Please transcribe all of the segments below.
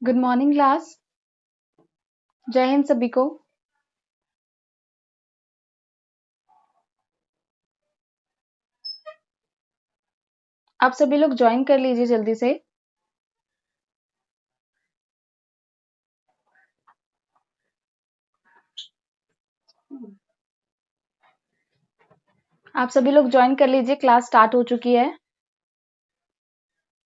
Good morning class. जय हिंद सभी को। आप सभी लोग ज्वाइन कर लीजिए जल्दी से। आप सभी लोग ज्वाइन कर लीजिए, क्लास स्टार्ट हो चुकी है।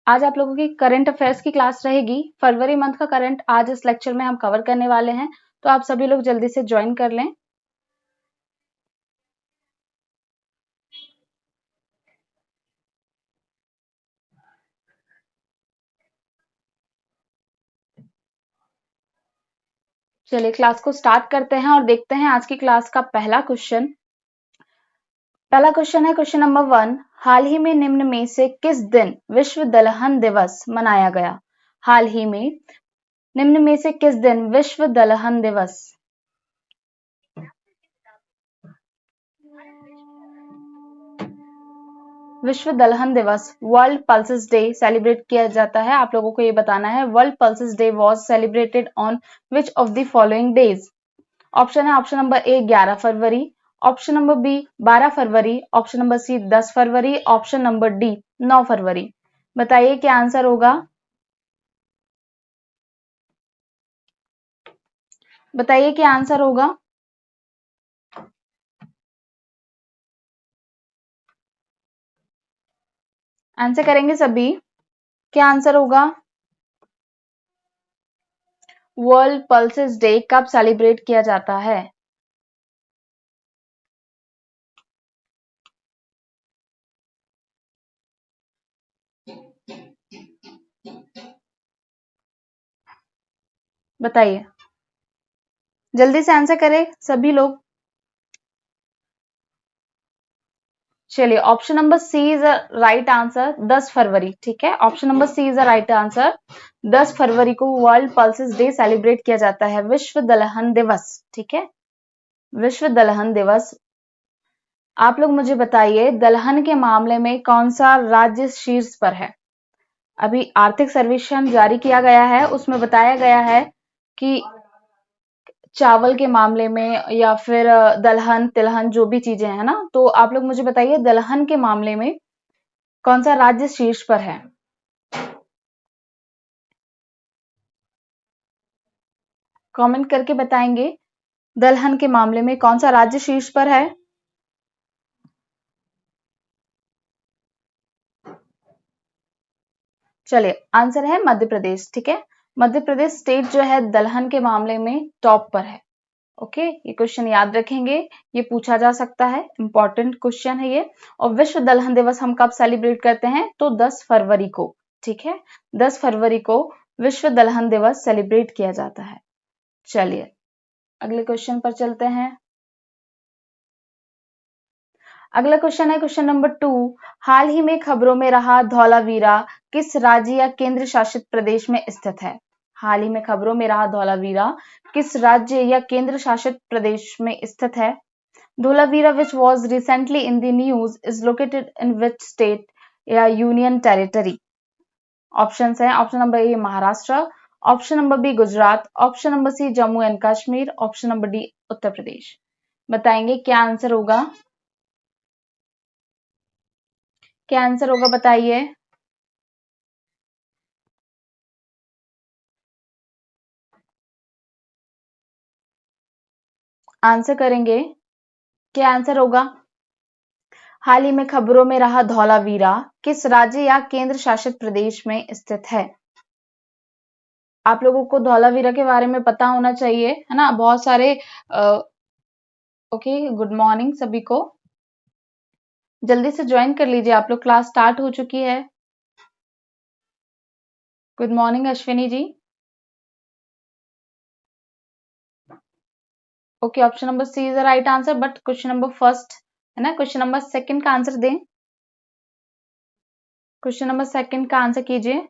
आज आप लोगों की करंट अफेयर्स की क्लास रहेगी। फरवरी मंथ का करंट आज इस लेक्चर में हम कवर करने वाले हैं, तो आप सभी लोग जल्दी से ज्वाइन कर लें। चलिए क्लास को स्टार्ट करते हैं और देखते हैं आज की क्लास का पहला क्वेश्चन। पहला क्वेश्चन है क्वेश्चन नंबर 1। हाल ही में निम्न में से किस दिन विश्व दलहन दिवस मनाया गया? हाल ही में निम्न में से किस दिन विश्व दलहन दिवस? विश्व दलहन दिवस, वर्ल्ड पल्सेस डे सेलिब्रेट किया जाता है। आप लोगों को ये बताना है world pulses day was celebrated on which of the following days? Option है ऑप्शन नंबर ए 11 फरवरी, ऑप्शन नंबर बी 12 फरवरी, ऑप्शन नंबर सी 10 फरवरी, ऑप्शन नंबर डी 9 फरवरी। बताइए क्या आंसर होगा। बताइए क्या आंसर होगा। आंसर करेंगे सभी। क्या आंसर होगा? वर्ल्ड पल्सेस डे कब सेलिब्रेट किया जाता है? बताइए, जल्दी से आंसर करें सभी लोग। चलिए option number C is a right answer, 10 फरवरी। ठीक है, option number C is a right answer. 10 फरवरी को वर्ल्ड पल्सेस डे सेलिब्रेट किया जाता है, विश्व दलहन दिवस। ठीक है, विश्व दलहन दिवस। आप लोग मुझे बताइए दलहन के मामले में कौन सा राज्य शीर्ष पर है? अभी आर्थिक सर्वेक्षण जारी किया गया है, उसमें बताया गया है कि चावल के मामले में या फिर दलहन तिलहन जो भी चीजें हैं ना, तो आप लोग मुझे बताइए दलहन के मामले में कौन सा राज्य शीर्ष पर है? कमेंट करके बताएंगे दलहन के मामले में कौन सा राज्य शीर्ष पर है। चलिए आंसर है मध्य प्रदेश। ठीक है, मध्य प्रदेश स्टेट जो है दलहन के मामले में टॉप पर है। ओके, ये क्वेश्चन याद रखेंगे, ये पूछा जा सकता है, इंपॉर्टेंट क्वेश्चन है ये। और विश्व दलहन दिवस हम कब सेलिब्रेट करते हैं? तो 10 फरवरी को। ठीक है, 10 फरवरी को विश्व दलहन दिवस सेलिब्रेट किया जाता है। चलिए अगले क्वेश्चन पर चलते हैं। अगला क्वेश्चन है क्वेश्चन नंबर 2। हाल ही में खबरों में रहा धौलावीरा किस राज्य या केंद्र शासित प्रदेश में स्थित है? हाल ही में खबरों में रहा धौलावीरा किस राज्य या केंद्र शासित प्रदेश में स्थित है? Dholavira which was recently in the news is located in which state या यूनियन टेरिटरी? ऑप्शंस है option number A Maharashtra, option number B Gujarat, option number C Jammu and Kashmir, option number D Uttar Pradesh. बताएंगे क्या आंसर होगा। क्या आंसर होगा बताइए। आंसर करेंगे, क्या आंसर होगा। हाल ही में खबरों में रहा धौलावीरा किस राज्य या केंद्र शासित प्रदेश में स्थित है? आप लोगों को धौलावीरा के बारे में पता होना चाहिए, है ना, बहुत सारे ओके गुड मॉर्निंग सभी को। जल्दी से ज्वाइन कर लीजिए आप लोग, क्लास स्टार्ट हो चुकी है। Good morning Ashwini ji. Okay, option number C is the right answer, but question number first है ना, क्वेश्चन नंबर सेकंड का आंसर दें। क्वेश्चन नंबर सेकंड का आंसर कीजिए।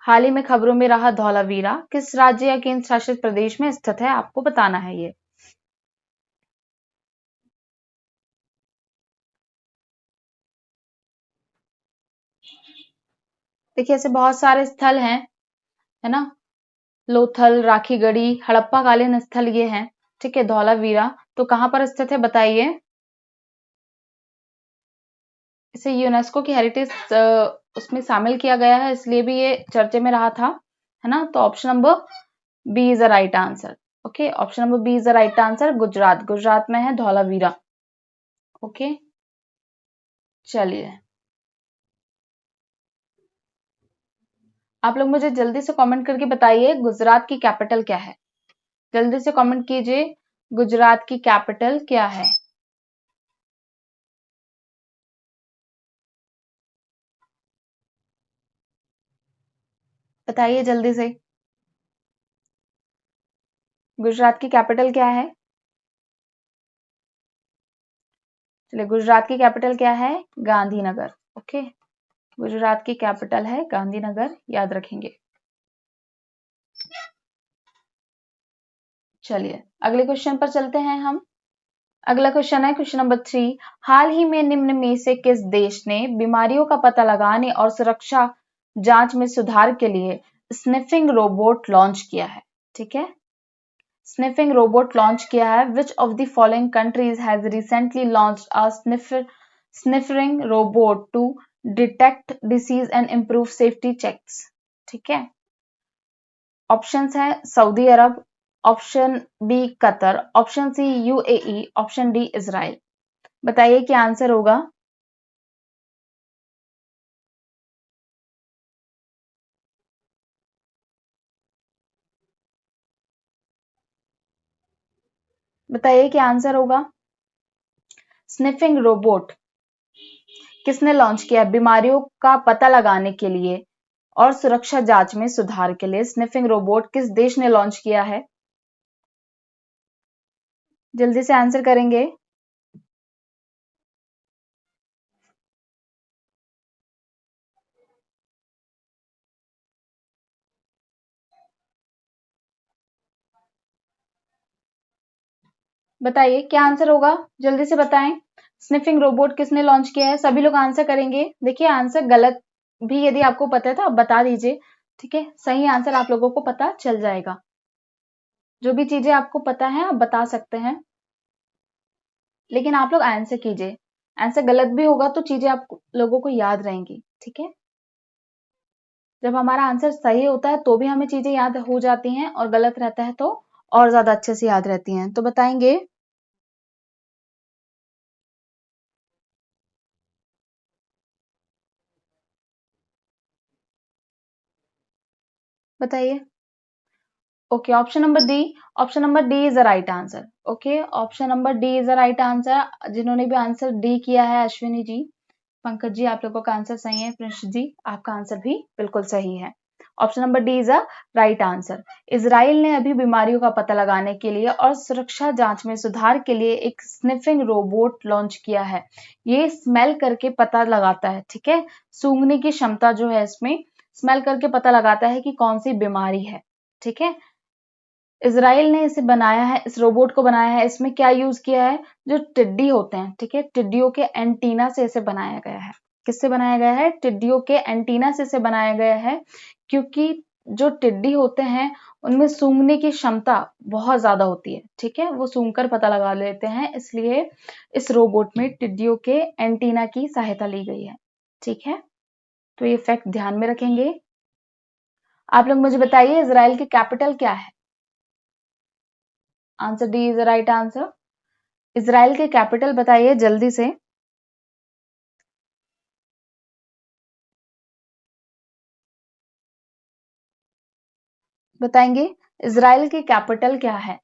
हाल ही में खबरों में रहा धौलावीरा किस राज्य या केंद्र शासित प्रदेश में स्थित है, आपको बताना है ये। देखिए ऐसे बहुत सारे स्थल हैं, है ना, लोथल, राखीगढ़ी, हड़प्पा कालीन स्थल ये हैं, ठीक है। धौलावीरा तो कहाँ पर स्थित है बताइए। इसे यूनेस्को की हेरिटेज उसमें शामिल किया गया है, इसलिए भी ये चर्चे में रहा था, है ना। तो option number B is the right answer. Okay, option number B is the right answer. Gujarat, Gujarat में है धौलावीरा। ओके, चलिए आप लोग मुझे जल्दी से कमेंट करके बताइए गुजरात की कैपिटल क्या है। जल्दी से कमेंट कीजिए, गुजरात की कैपिटल क्या है। बताइए जल्दी से, गुजरात की कैपिटल क्या है। चलिए, गुजरात की कैपिटल क्या है, गांधीनगर। ओके, गुजरात की कैपिटल है गांधीनगर, याद रखेंगे। चलिए अगले क्वेश्चन पर चलते हैं हम। अगला क्वेश्चन है क्वेश्चन नंबर 3। हाल ही में निम्न में से किस देश ने बीमारियों का पता लगाने और सुरक्षा जांच में सुधार के लिए स्निफिंग रोबोट लॉन्च किया है। ठीक है, स्निफिंग रोबोट लॉन्च किया है। Which of the following countries has recently launched a sniffering robot to detect disease and improve safety checks. ठीक है, ऑप्शंस है सऊदी अरब, option B Qatar, option C UAE, option D Israel. बताइए क्या answer होगा। बताइए क्या आंसर होगा। स्निफिंग रोबोट किसने लॉन्च किया बीमारियों का पता लगाने के लिए और सुरक्षा जांच में सुधार के लिए। स्निफिंग रोबोट किस देश ने लॉन्च किया है, जल्दी से आंसर करेंगे। बताइए क्या आंसर होगा, जल्दी से बताएं। स्निफिंग रोबोट किसने लॉन्च किया है, सभी लोग आंसर करेंगे। देखिए आंसर गलत भी यदि आपको पता है तो आप बता दीजिए, ठीक है। सही आंसर आप लोगों को पता चल जाएगा। जो भी चीजें आपको पता है आप बता सकते हैं, लेकिन आप लोग आंसर कीजिए। आंसर गलत भी होगा तो चीजें आप लोगों को याद रहेंगी, ठीक है। जब हमारा आंसर सही होता है तो भी हमें चीजें याद हो जाती हैं, और गलत रहता है तो और ज्यादा अच्छे से याद रहती हैं। तो बताएंगे। बताइए। Okay, option number D, option number D is the right answer. Okay, option number D is the right answer. जिन्होंने भी आंसर डी किया है, अश्विनी जी, पंकज जी, आप लोगों का आंसर सही है। प्रिंस जी, आपका आंसर भी बिल्कुल सही है। Option number D is a right answer. Israel ने अभी बीमारियों का पता लगाने के लिए और सुरक्षा जांच में सुधार के लिए एक स्निफिंग रोबोट लॉन्च किया है। ये स्मेल करके पता लगाता है, ठीक है। सूंघने की क्षमता जो है इसमें, स्मेल करके पता लगाता है कि कौन सी बीमारी है, ठीक है। इजराइल ने इसे बनाया है, इस रोबोट को बनाया है। इसमें क्या यूज किया है, जो टिड्डी होते हैं, ठीक है, टिड्डियों के एंटीना से इसे बनाया गया है। किससे बनाया गया है, टिड्डियों के एंटीना से इसे बनाया गया है। क्योंकि जो टिड्डी होते हैं उनमें सूंघने की क्षमता बहुत ज्यादा होती है, ठीक है, वो सूंघ कर पता लगा लेते हैं, इसलिए इस रोबोट में टिड्डियों के एंटीना की सहायता ली गई है, ठीक है। तो ये फैक्ट ध्यान में रखेंगे। आप लोग मुझे बताइए इजराइल की कैपिटल क्या है। Answer D is the right answer. Israel के कैपिटल बताइए जल्दी से। बताएंगे इजराइल की कैपिटल क्या है,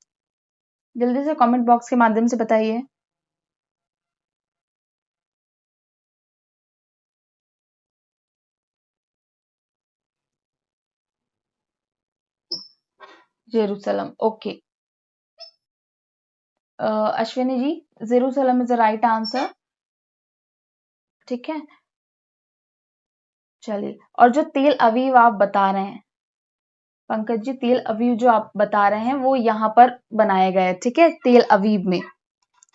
जल्दी से कमेंट बॉक्स के माध्यम से बताइए। Jerusalem. Okay, Ashwini ji, Jerusalem is the right answer, ठीक है। चलिए, और जो तेल अवीव आप बता रहे हैं पंकज जी, तेल अवीव जो आप बता रहे हैं वो यहाँ पर बनाया गया है, ठीक है। तेल अवीव में,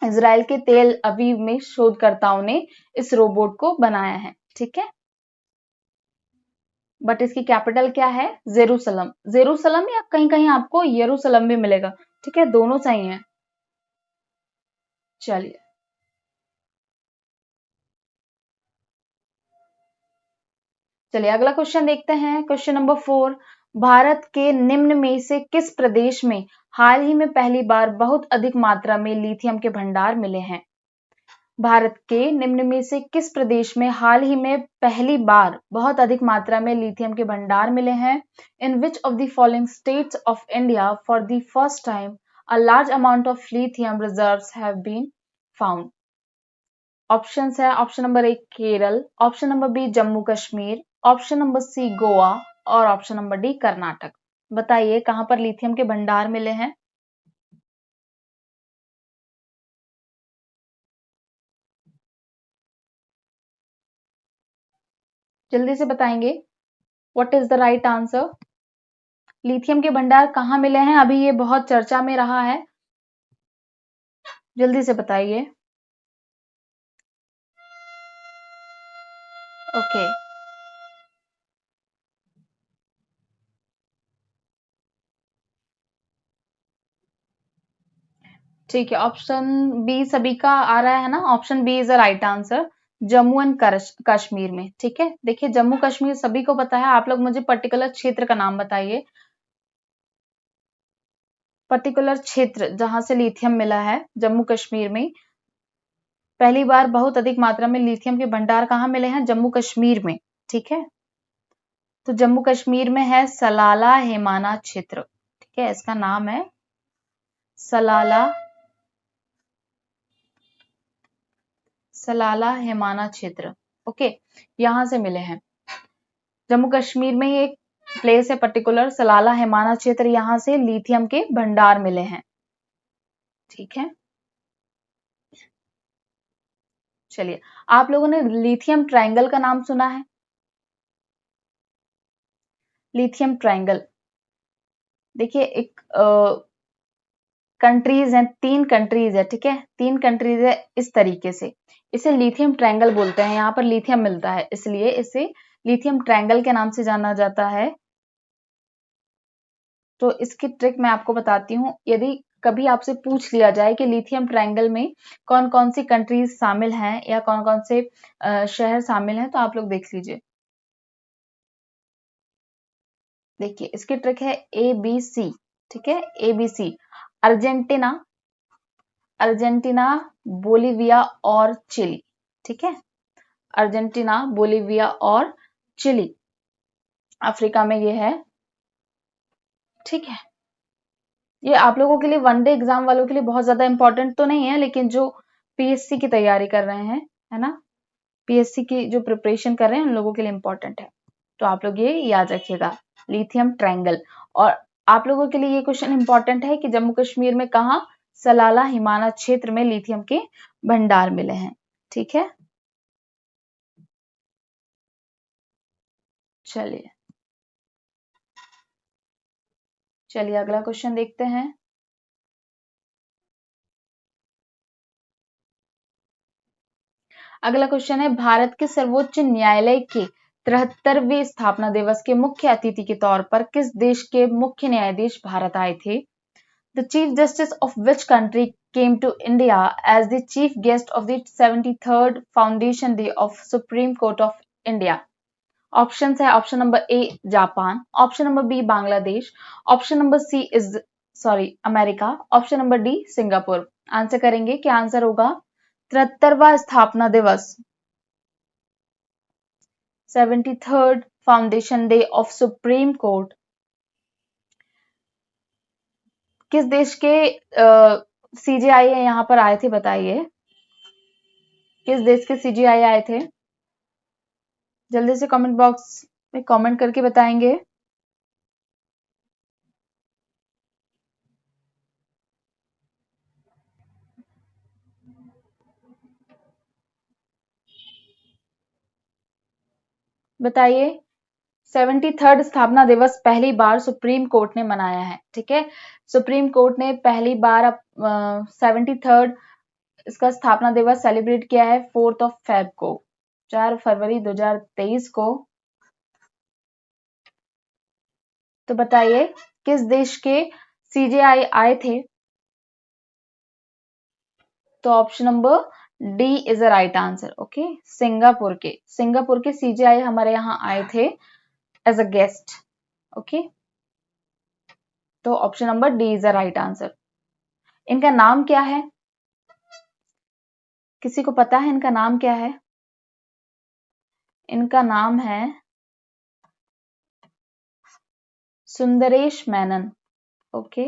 इजराइल के तेल अवीव में शोधकर्ताओं ने इस रोबोट को बनाया है, ठीक है। बट इसकी कैपिटल क्या है? जेरूसलम। जेरूसलम या कहीं कहीं आपको यरूशलम भी मिलेगा, ठीक है, दोनों सही है। चलिए चलिए अगला क्वेश्चन देखते हैं। क्वेश्चन नंबर 4, भारत के निम्न में से किस प्रदेश में हाल ही में पहली बार बहुत अधिक मात्रा में लिथियम के भंडार मिले हैं? भारत के निम्न में से किस प्रदेश में हाल ही में पहली बार बहुत अधिक मात्रा में लिथियम के भंडार मिले हैं? In which of the following states of India for the first time a large amount of lithium reserves have been found? Options है, option number 1 Kerala, option number B Jammu Kashmir, option number C Goa और option number D Karnataka. बताइए कहां पर lithium के भंडार मिले हैं? जल्दी से बताएंगे। What is the right answer? Lithium के भंडार कहाँ मिले हैं? अभी ये बहुत चर्चा में रहा है, जल्दी से बताइए। ओके, ठीक है, ऑप्शन बी सभी का आ रहा है ना? Option B is the right answer, Jammu and Kashmir में। ठीक है, देखिए जम्मू कश्मीर सभी को पता है, आप लोग मुझे पर्टिकुलर क्षेत्र का नाम बताइए, पर्टिकुलर क्षेत्र जहां से लिथियम मिला है जम्मू कश्मीर में। पहली बार बहुत अधिक मात्रा में लिथियम के भंडार कहाँ मिले हैं? जम्मू कश्मीर में। ठीक है, तो जम्मू कश्मीर में है सलाला हेमाना क्षेत्र। ठीक है, इसका नाम है सलाला सलाला हेमाना क्षेत्र। ओके, यहां से मिले हैं। जम्मू कश्मीर में ये एक प्लेस है पर्टिकुलर, सलाला हेमाना क्षेत्र, यहां से लिथियम के भंडार मिले हैं। ठीक है, चलिए, आप लोगों ने लिथियम ट्रायंगल का नाम सुना है? लिथियम ट्रायंगल, देखिए एक कंट्रीज हैं, 3 कंट्रीज है, ठीक है, 3 कंट्रीज है इस तरीके से, इसे लिथियम ट्रायंगल बोलते हैं। यहाँ पर लिथियम मिलता है, इसलिए इसे लिथियम ट्रायंगल के नाम से जाना जाता है। तो इसकी ट्रिक मैं आपको बताती हूँ। यदि कभी आपसे पूछ लिया जाए कि लिथियम ट्रायंगल में कौन कौन सी कंट्रीज शामिल हैं या कौन कौन से शहर शामिल हैं, तो आप लोग देख लीजिए। देखिए इसकी ट्रिक है ABC। ठीक है, ABC, अर्जेंटीना, अर्जेंटीना, बोलिविया और चिली। ठीक है, अर्जेंटीना, बोलिविया और चिली, अफ्रीका में ये है। ठीक है, ये आप लोगों के लिए वनडे एग्जाम वालों के लिए बहुत ज्यादा इंपॉर्टेंट तो नहीं है, लेकिन जो पीएससी की तैयारी कर रहे हैं, है ना, पीएससी की जो प्रिपरेशन कर रहे हैं उन लोगों के लिए इंपॉर्टेंट है। तो आप लोग ये याद रखिएगा, लिथियम ट्रायंगल। और आप लोगों के लिए ये क्वेश्चन इंपॉर्टेंट है कि जम्मू कश्मीर में कहा सलाला हिमाना क्षेत्र में लिथियम के भंडार मिले हैं। ठीक है, चलिए चलिए अगला क्वेश्चन देखते हैं। अगला क्वेश्चन है, भारत के सर्वोच्च न्यायालय के 73वें स्थापना दिवस के मुख्य अतिथि के तौर पर किस देश के मुख्य न्यायाधीश भारत आए थे? The chief justice of which country came to India as the chief guest of the 73rd Foundation Day of Supreme Court of India? Option है, option number A Japan, option number B Bangladesh, option number C is America, option number D Singapore. Answer करेंगे, क्या answer होगा? 73वां स्थापना दिवस, 73rd foundation day of Supreme Court किस देश के सीजेआई यहाँ पर आए थे? बताइए किस देश के सीजेआई आए थे? जल्दी से कमेंट बॉक्स में कमेंट करके बताएंगे। बताइए, 73rd स्थापना दिवस पहली बार सुप्रीम कोर्ट ने मनाया है। ठीक है, सुप्रीम कोर्ट ने पहली बार 73rd इसका स्थापना दिवस सेलिब्रेट किया है 4 Feb को, 4 फरवरी 2023 को तो बताइए किस देश के CGI आए थे? तो option number D is a right answer. Okay, Singapore के CGI हमारे यहाँ आए थे एज अ गेस्ट। ओके, तो option number D is a right answer. इनका नाम क्या है? किसी को पता है इनका नाम क्या है? इनका नाम है सुंदरेश मेनन। ओके,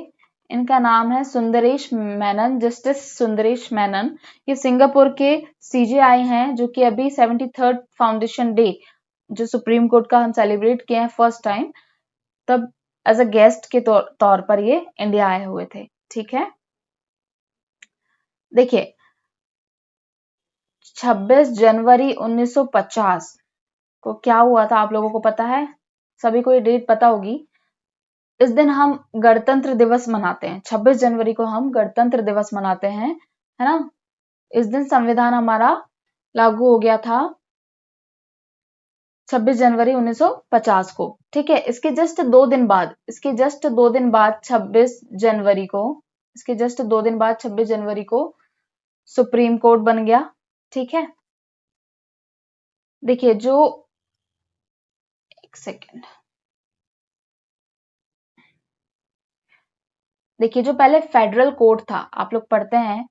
इनका नाम है सुंदरेश मेनन, जस्टिस सुंदरेश मेनन। ये सिंगापुर के CGI हैं, जो कि अभी 73rd फाउंडेशन डे जो सुप्रीम कोर्ट का हम सेलिब्रेट किए हैं फर्स्ट टाइम, तब एज अ गेस्ट के तौर पर ये इंडिया आए हुए थे। ठीक है, देखिए 26 जनवरी 1950 को क्या हुआ था, आप लोगों को पता है? सभी को ये डेट पता होगी। इस दिन हम गणतंत्र दिवस मनाते हैं। 26 जनवरी को हम गणतंत्र दिवस मनाते हैं, है ना? इस दिन संविधान हमारा लागू हो गया था 26 जनवरी 1950 को। ठीक है, इसके जस्ट 2 दिन बाद 26 जनवरी को इसके जस्ट 2 दिन बाद 26 जनवरी को सुप्रीम कोर्ट बन गया। ठीक है, देखिए जो एक सेकेंड, देखिए जो पहले फेडरल कोर्ट था, आप लोग पढ़ते हैं,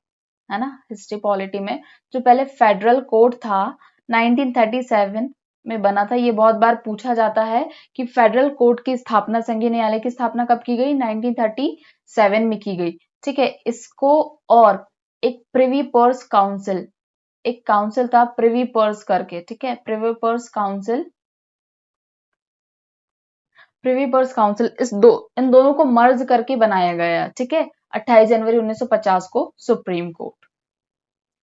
है ना, हिस्ट्री पॉलिटी में, जो पहले फेडरल कोर्ट था 1937 में बना था। ये बहुत बार पूछा जाता है कि फेडरल कोर्ट की स्थापना, संघीय न्यायालय की स्थापना कब की गई? 1937 में की गई। ठीक है, इसको और एक प्रिवी पर्स काउंसिल, एक काउंसिल था प्रिवी पर्स करके, ठीक है, privy purse council, privy purse council, इन दोनों को मर्ज करके बनाया गया। ठीक है, 28 जनवरी 1950 को सुप्रीम कोर्ट।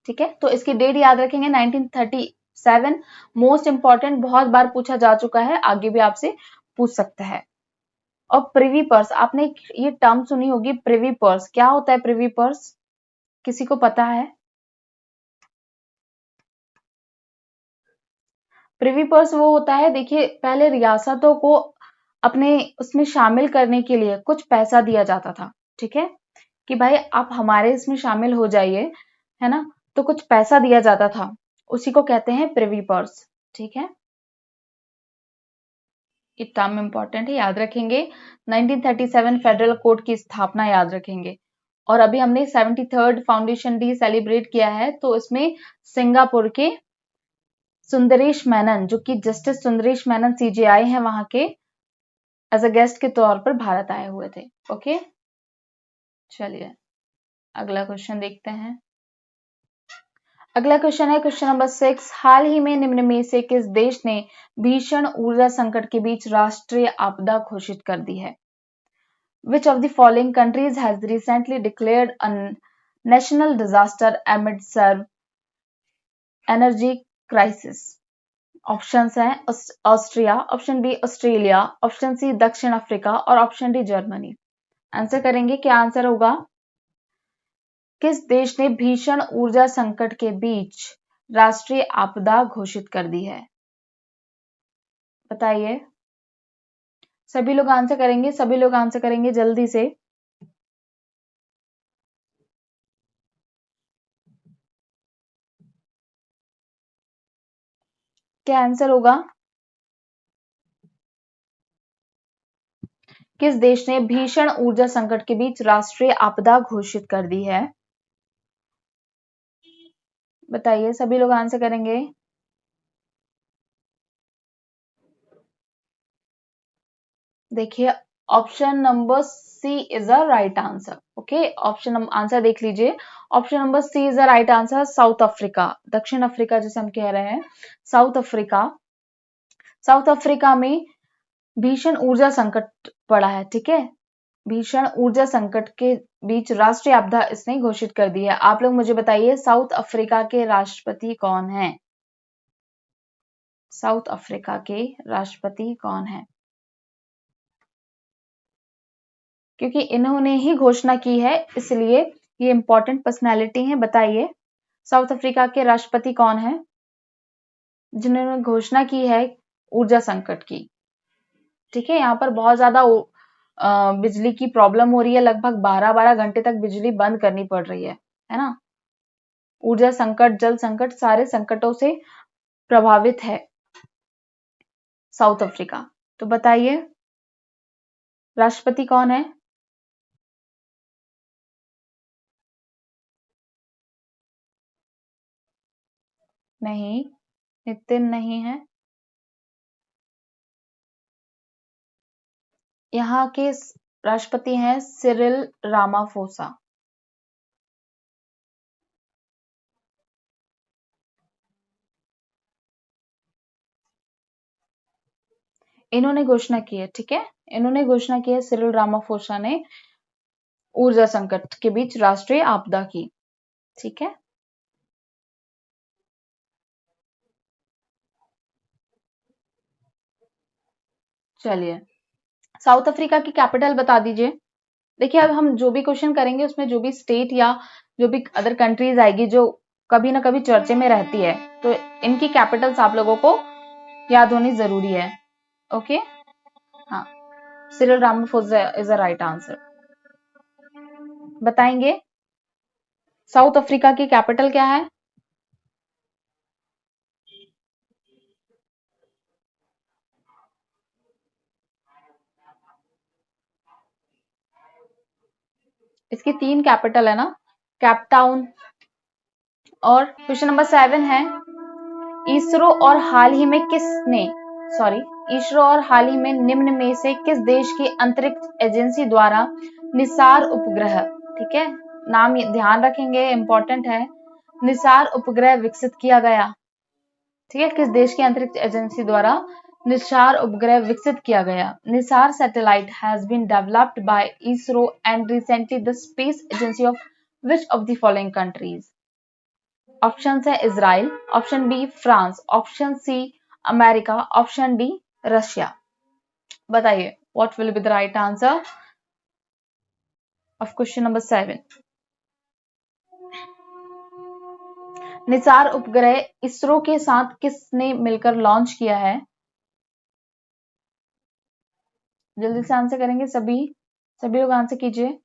ठीक है, तो इसकी डेट याद रखेंगे 1937। मोस्ट इंपॉर्टेंट, बहुत बार पूछा जा चुका है, आगे भी आपसे पूछ सकता है। और प्रिवी पर्स, आपने ये टर्म सुनी होगी, प्रिवी पर्स। क्या होता है प्रिवी पर्स? किसी को पता है? प्रिवी पर्स वो होता है, देखिए पहले रियासतों को अपने उसमें शामिल करने के लिए कुछ पैसा दिया जाता था। ठीक है, कि भाई आप हमारे इसमें शामिल हो जाइए, है ना, तो कुछ पैसा दिया जाता था, उसी को कहते हैं प्रिवी पर्स। ठीक है, ये टर्म इंपॉर्टेंट है, याद रखेंगे। 1937 फेडरल कोर्ट की स्थापना याद रखेंगे। और अभी हमने 73rd फाउंडेशन डे सेलिब्रेट किया है, तो इसमें सिंगापुर के सुंदरेश मेनन, जो कि जस्टिस सुंदरेश मेनन CGI हैं वहां के, एज अ गेस्ट के तौर पर भारत आए हुए थे। ओके, चलिए अगला क्वेश्चन देखते हैं। अगला क्वेश्चन है क्वेश्चन नंबर 6। हाल ही में निम्न में से किस देश ने भीषण ऊर्जा संकट के बीच राष्ट्रीय आपदा घोषित कर दी है? Which of the following countries has recently declared a national disaster amid severe energy crisis? Options हैं Austria, option B Australia, option C दक्षिण अफ्रीका और ऑप्शन डी जर्मनी। आंसर करेंगे, क्या आंसर होगा? किस देश ने भीषण ऊर्जा संकट के बीच राष्ट्रीय आपदा घोषित कर दी है? बताइए, सभी लोग आंसर करेंगे, सभी लोग आंसर करेंगे जल्दी से। क्या आंसर होगा? किस देश ने भीषण ऊर्जा संकट के बीच राष्ट्रीय आपदा घोषित कर दी है? बताइए, सभी लोग आंसर करेंगे। देखिए option number C is a right answer. Okay, option answer देख लीजिए। Option number C is a right answer, South Africa, दक्षिण अफ्रीका जिसे हम कह रहे हैं, साउथ अफ्रीका। साउथ अफ्रीका में भीषण ऊर्जा संकट पड़ा है। ठीक है, भीषण ऊर्जा संकट के बीच राष्ट्रीय आपदा इसने घोषित कर दी है। आप लोग मुझे बताइए, साउथ अफ्रीका के राष्ट्रपति कौन है? साउथ अफ्रीका के राष्ट्रपति कौन है? क्योंकि इन्होंने ही घोषणा की है, इसलिए ये इंपॉर्टेंट पर्सनैलिटी है। बताइए, साउथ अफ्रीका के राष्ट्रपति कौन है जिन्होंने घोषणा की है ऊर्जा संकट की? ठीक है, यहाँ पर बहुत ज्यादा बिजली की प्रॉब्लम हो रही है, लगभग 12-12 घंटे तक बिजली बंद करनी पड़ रही है ना। ऊर्जा संकट, जल संकट, सारे संकटों से प्रभावित है साउथ अफ्रीका। तो बताइए राष्ट्रपति कौन है? नहीं, नितिन नहीं है। यहाँ के राष्ट्रपति हैं सिरिल रामाफोसा। इन्होंने घोषणा की है, ठीक है, इन्होंने घोषणा की है सिरिल रामाफोसा ने ऊर्जा संकट के बीच राष्ट्रीय आपदा की, ठीक है। चलिए, साउथ अफ्रीका की कैपिटल बता दीजिए। देखिए, अब हम जो भी क्वेश्चन करेंगे उसमें जो भी स्टेट या जो भी अदर कंट्रीज आएगी जो कभी ना कभी चर्चे में रहती है, तो इनकी कैपिटल्स आप लोगों को याद होनी जरूरी है। ओके, हाँ, Cyril Ramaphosa is a right answer. बताएंगे साउथ अफ्रीका की कैपिटल क्या है? इसकी 3 कैपिटल है ना, कैपटाउन। और क्वेश्चन नंबर 7 है, इसरो और हाल ही में किसने सॉरी इसरो और हाल ही में निम्न में से किस देश की अंतरिक्ष एजेंसी द्वारा निसार उपग्रह, ठीक है, नाम ध्यान रखेंगे, इंपॉर्टेंट है, निसार उपग्रह विकसित किया गया, ठीक है, किस देश की अंतरिक्ष एजेंसी द्वारा निसार उपग्रह विकसित किया गया? NISAR satellite has been developed by ISRO and recently the space agency of which of the following countries? Option A Israel, option B France, option C America, option D Russia. बताइए what will be the right answer of question number 7? NISAR उपग्रह इसरो के साथ किसने मिलकर launch किया है? जल्दी से आंसर करेंगे सभी, सभी लोग आंसर कीजिए।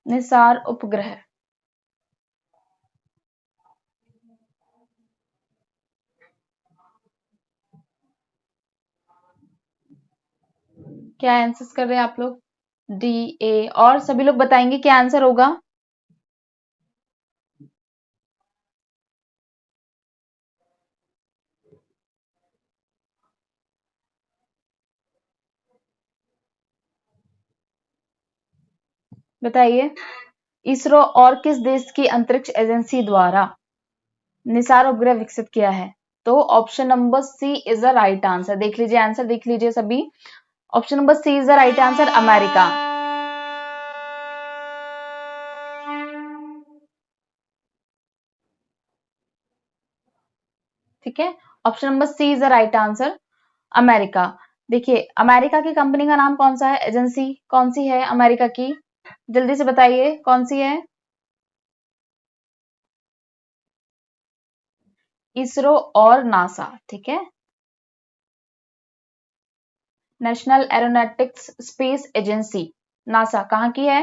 निसार उपग्रह, क्या आंसर कर रहे हैं आप लोग? डी, ए, और सभी लोग बताएंगे क्या आंसर होगा? बताइए इसरो और किस देश की अंतरिक्ष एजेंसी द्वारा निसार उपग्रह विकसित किया है? तो option number C is the right answer. देख लीजिए आंसर, देख लीजिए सभी, option number C is the right answer, America. ठीक है, option number C is the right answer, America. देखिए अमेरिका की कंपनी का नाम कौन सा है, एजेंसी कौन सी है अमेरिका की? जल्दी से बताइए कौन सी है? इसरो और नासा, ठीक है, national aeronautics space agency, NASA कहाँ की है?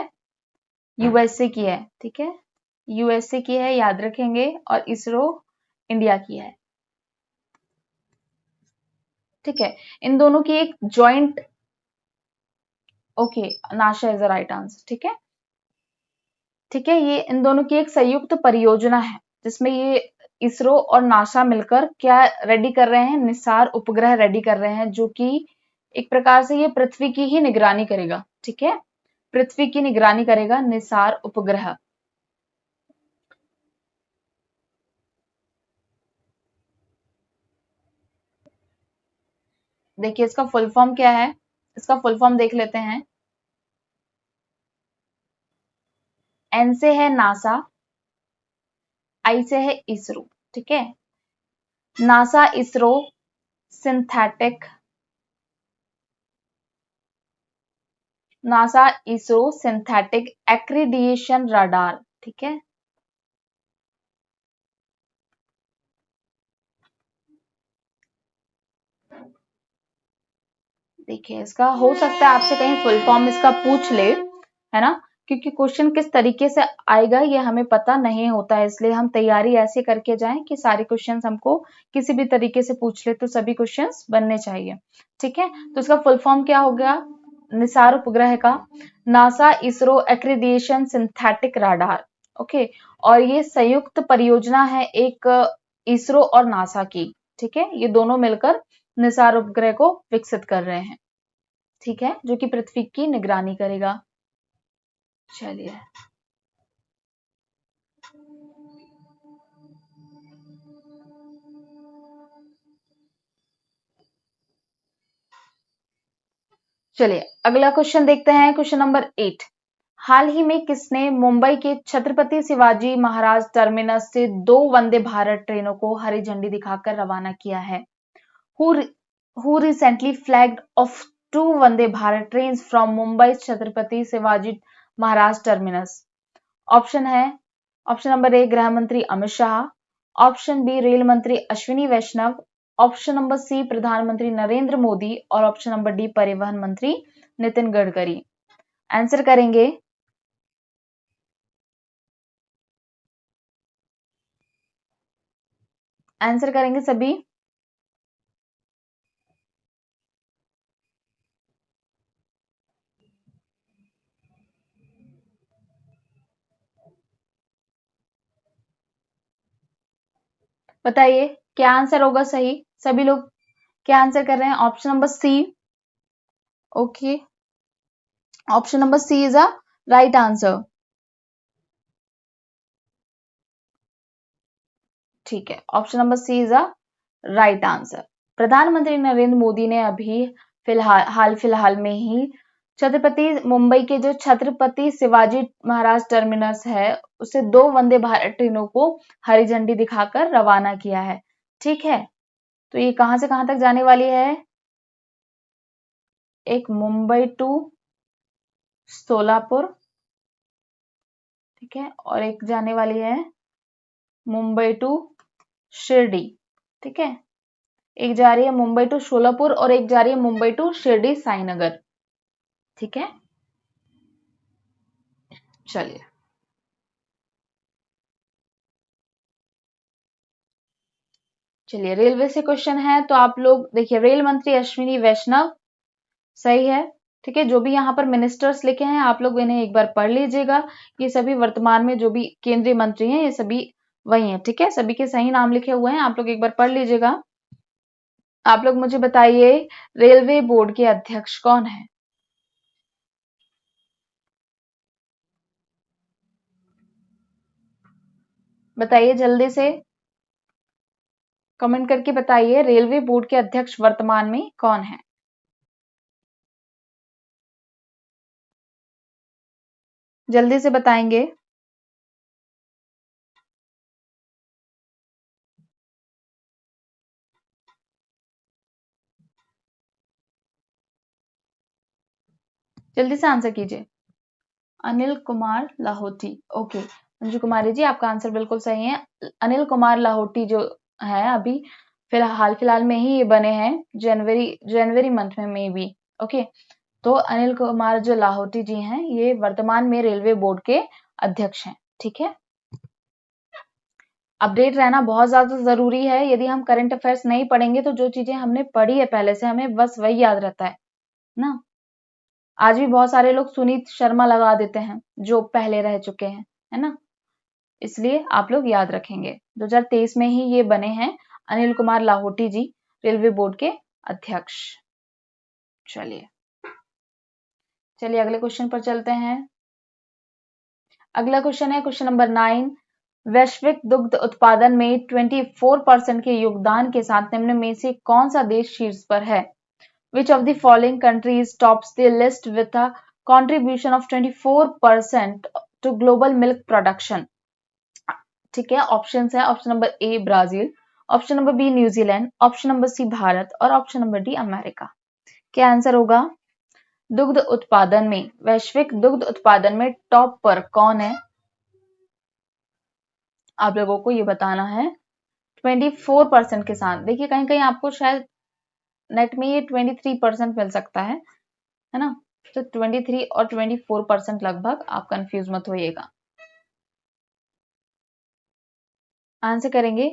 यूएसए की है, ठीक है, यूएसए की है, याद रखेंगे, और इसरो इंडिया की है, ठीक है। इन दोनों की एक joint, okay, NASA is the right answer, ठीक है, ठीक है, ये इन दोनों की एक संयुक्त परियोजना है जिसमें ये इसरो और नासा मिलकर क्या रेडी कर रहे हैं, निसार उपग्रह रेडी कर रहे हैं, जो कि एक प्रकार से ये पृथ्वी की ही निगरानी करेगा, ठीक है, पृथ्वी की निगरानी करेगा निसार उपग्रह। देखिए इसका फुल फॉर्म क्या है, इसका फुल फॉर्म देख लेते हैं। एन से है नासा, आई से है इसरो, ठीक है, NASA ISRO synthetic, NASA ISRO synthetic accreditation radar, ठीक है, देखिए इसका हो सकता है आपसे कहीं फुल फॉर्म इसका पूछ ले, है ना, क्योंकि क्वेश्चन किस तरीके से आएगा ये हमें पता नहीं होता है, इसलिए हम तैयारी ऐसे करके जाएं कि सारे क्वेश्चंस हमको किसी भी तरीके से पूछ ले तो सभी क्वेश्चंस बनने चाहिए। ठीक है, तो इसका फुल फॉर्म क्या हो गया निसार उपग्रह का? NASA ISRO accreditation synthetic radar. Okay, और ये संयुक्त परियोजना है एक इसरो और नासा की। ठीक है, ये दोनों मिलकर निसार उपग्रह को विकसित कर रहे हैं। ठीक है, जो कि पृथ्वी की निगरानी करेगा। चलिए चलिए अगला क्वेश्चन देखते हैं, क्वेश्चन नंबर 8। हाल ही में किसने मुंबई के छत्रपति शिवाजी महाराज टर्मिनस से 2 वंदे भारत ट्रेनों को हरी झंडी दिखाकर रवाना किया है? Who recently flagged off 2 Vande Bharat trains from Mumbai Chhatrapati Shivaji Maharaj terminus? Option है, ऑप्शन नंबर ए गृह मंत्री Amit Shah, option B rail मंत्री Ashwini Vaishnaw, option number C प्रधानमंत्री नरेंद्र मोदी और ऑप्शन नंबर डी परिवहन मंत्री नितिन गडकरी। आंसर करेंगे? आंसर करेंगे सभी? बताइए क्या आंसर होगा सही? सभी लोग क्या आंसर कर रहे हैं? Option number C. Okay, option number C is a right answer. ठीक है, option number C is a right answer. प्रधानमंत्री नरेंद्र मोदी ने अभी हाल फिलहाल में ही छत्रपति मुंबई के जो छत्रपति शिवाजी महाराज टर्मिनस है उसे 2 वंदे भारत ट्रेनों को हरी झंडी दिखाकर रवाना किया है। ठीक है, तो ये कहां से कहां तक जाने वाली है? एक मुंबई टू सोलापुर, ठीक है, और एक जाने वाली है मुंबई टू शिरडी। ठीक है, एक जा रही है मुंबई टू शोलापुर और एक जा रही है मुंबई टू शिरडी साईनगर। ठीक है, चलिए चलिए रेलवे से क्वेश्चन है तो आप लोग देखिए, रेल मंत्री अश्विनी वैष्णव सही है। ठीक है, जो भी यहाँ पर मिनिस्टर्स लिखे हैं आप लोग इन्हें एक बार पढ़ लीजिएगा। ये सभी वर्तमान में जो भी केंद्रीय मंत्री हैं ये सभी वही हैं। ठीक है, सभी के सही नाम लिखे हुए हैं, आप लोग एक बार पढ़ लीजिएगा। आप लोग मुझे बताइए रेलवे बोर्ड के अध्यक्ष कौन है? बताइए जल्दी से कमेंट करके बताइए रेलवे बोर्ड के अध्यक्ष वर्तमान में कौन है? जल्दी से बताएंगे। जल्दी से आंसर कीजिए। अनिल कुमार लाहौटी। ओके मंजू कुमारी जी, आपका आंसर बिल्कुल सही है। अनिल कुमार लाहौटी जो है अभी फिलहाल में ही ये बने हैं, जनवरी मंथ में भी। ओके, तो अनिल कुमार जो लाहौटी जी हैं ये वर्तमान में रेलवे बोर्ड के अध्यक्ष हैं। ठीक है, अपडेट रहना बहुत ज्यादा जरूरी है। यदि हम करंट अफेयर्स नहीं पढ़ेंगे तो जो चीजें हमने पढ़ी है पहले से हमें बस वही याद रहता है ना। आज भी बहुत सारे लोग सुनीत शर्मा लगा देते हैं जो पहले रह चुके हैं, है ना, इसलिए आप लोग याद रखेंगे 2023 में ही ये बने हैं अनिल कुमार लाहौटी जी रेलवे बोर्ड के अध्यक्ष। चलिए चलिए अगले क्वेश्चन पर चलते हैं। अगला क्वेश्चन है क्वेश्चन नंबर 9। वैश्विक दुग्ध उत्पादन में 24% के योगदान के साथ निम्न में से कौन सा देश शीर्ष पर है? Which of the following countries tops the list with a contribution of 24% to global milk production? ठीक है, ऑप्शन है option number A Brazil, option number B New Zealand, option number C Bharat और ऑप्शन नंबर डी अमेरिका। क्या answer होगा? दुग्ध उत्पादन में, वैश्विक दुग्ध उत्पादन में टॉप पर कौन है? आप लोगों को ये बताना है। 24% के साथ देखिए कहीं कहीं आपको शायद नेट में ये 23% मिल सकता है ना। तो 23 और 24% लगभग, आप कंफ्यूज मत होइएगा। आंसर करेंगे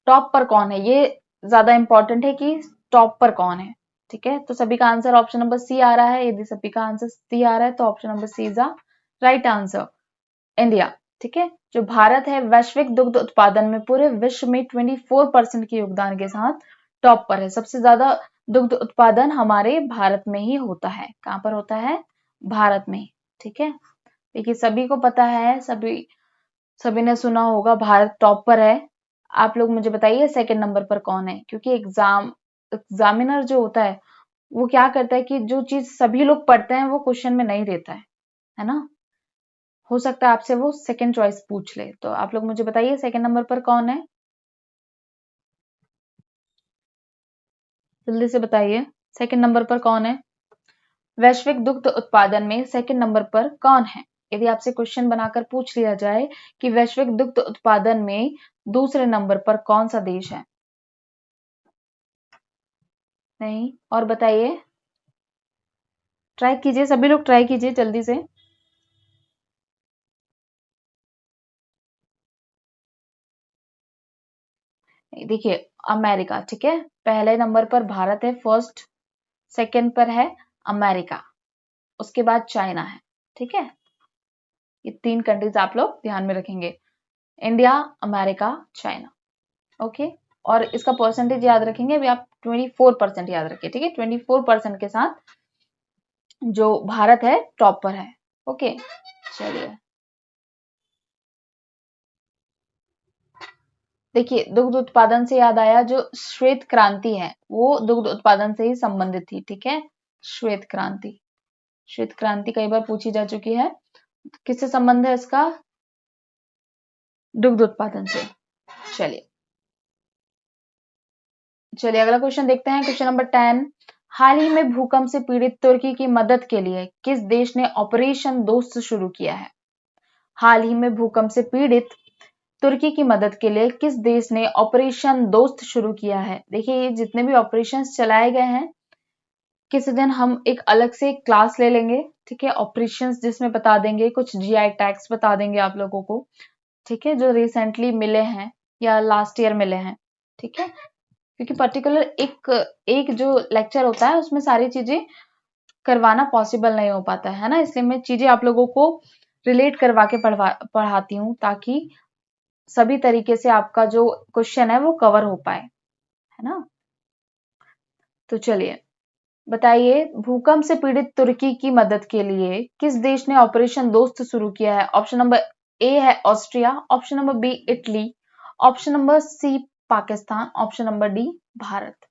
टॉप पर कौन है, ये ज्यादा इंपॉर्टेंट है कि टॉप पर कौन है। ठीक है, तो सभी का आंसर ऑप्शन नंबर सी आ रहा है। यदि सभी का आंसर सी आ रहा है तो option number C is the right answer, India. ठीक है, जो भारत है वैश्विक दुग्ध उत्पादन में पूरे विश्व में 24% के योगदान के साथ टॉप पर है। सबसे ज्यादा दुग्ध उत्पादन हमारे भारत में ही होता है। कहां पर होता है? भारत में। ठीक है, देखिए सभी को पता है, सभी ने सुना होगा भारत टॉप पर है। आप लोग मुझे बताइए सेकंड नंबर पर कौन है, क्योंकि एग्जामिनर जो होता है वो क्या करता है कि जो चीज सभी लोग पढ़ते हैं वो क्वेश्चन में नहीं देता है ना। हो सकता है आपसे वो सेकंड चॉइस पूछ ले। तो आप लोग मुझे बताइए सेकंड नंबर पर कौन है, जल्दी से बताइए सेकंड नंबर पर कौन है। वैश्विक दुग्ध उत्पादन में सेकंड नंबर पर कौन है? यदि आपसे क्वेश्चन बनाकर पूछ लिया जाए कि वैश्विक दुग्ध उत्पादन में दूसरे नंबर पर कौन सा देश है? नहीं, और बताइए, ट्राई कीजिए, सभी लोग ट्राई कीजिए जल्दी से। देखिए अमेरिका, ठीक है, पहले नंबर पर भारत है फर्स्ट, सेकंड पर है अमेरिका, उसके बाद चाइना है। ठीक है, ये तीन कंट्रीज आप लोग ध्यान में रखेंगे, इंडिया, अमेरिका, चाइना। ओके, और इसका परसेंटेज याद रखेंगे अभी आप, 24% याद रखिए। ठीक है, 24% के साथ जो भारत है टॉप पर है। ओके, चलिए देखिए, दुग्ध उत्पादन से याद आया, जो श्वेत क्रांति है वो दुग्ध उत्पादन से ही संबंधित थी। ठीक है, श्वेत क्रांति, श्वेत क्रांति कई बार पूछी जा चुकी है। किससे संबंध है इसका? दुग्ध उत्पादन से। चलिए चलिए अगला क्वेश्चन देखते हैं, क्वेश्चन नंबर 10। हाल ही में भूकंप से पीड़ित तुर्की की मदद के लिए किस देश ने ऑपरेशन दोस्त शुरू किया है? हाल ही में भूकंप से पीड़ित तुर्की की मदद के लिए किस देश ने ऑपरेशन दोस्त शुरू किया है? देखिए ये जितने भी ऑपरेशन चलाए गए हैं, किसी दिन हम एक अलग से क्लास ले लेंगे। ठीक है, ऑपरेशंस जिसमें बता देंगे, कुछ जीआई टैग्स बता देंगे आप लोगों को। ठीक है, जो रिसेंटली मिले हैं या लास्ट ईयर मिले हैं। ठीक है, क्योंकि पर्टिकुलर एक एक जो लेक्चर होता है उसमें सारी चीजें करवाना पॉसिबल नहीं हो पाता है ना, इसलिए मैं चीजें आप लोगों को रिलेट करवा के पढ़ाती हूँ, ताकि सभी तरीके से आपका जो क्वेश्चन है वो कवर हो पाए, है ना। तो चलिए बताइए, भूकंप से पीड़ित तुर्की की मदद के लिए किस देश ने ऑपरेशन दोस्त शुरू किया है? ऑप्शन नंबर ए है Austria, option number B Italy, option number C Pakistan, option number D Bharat.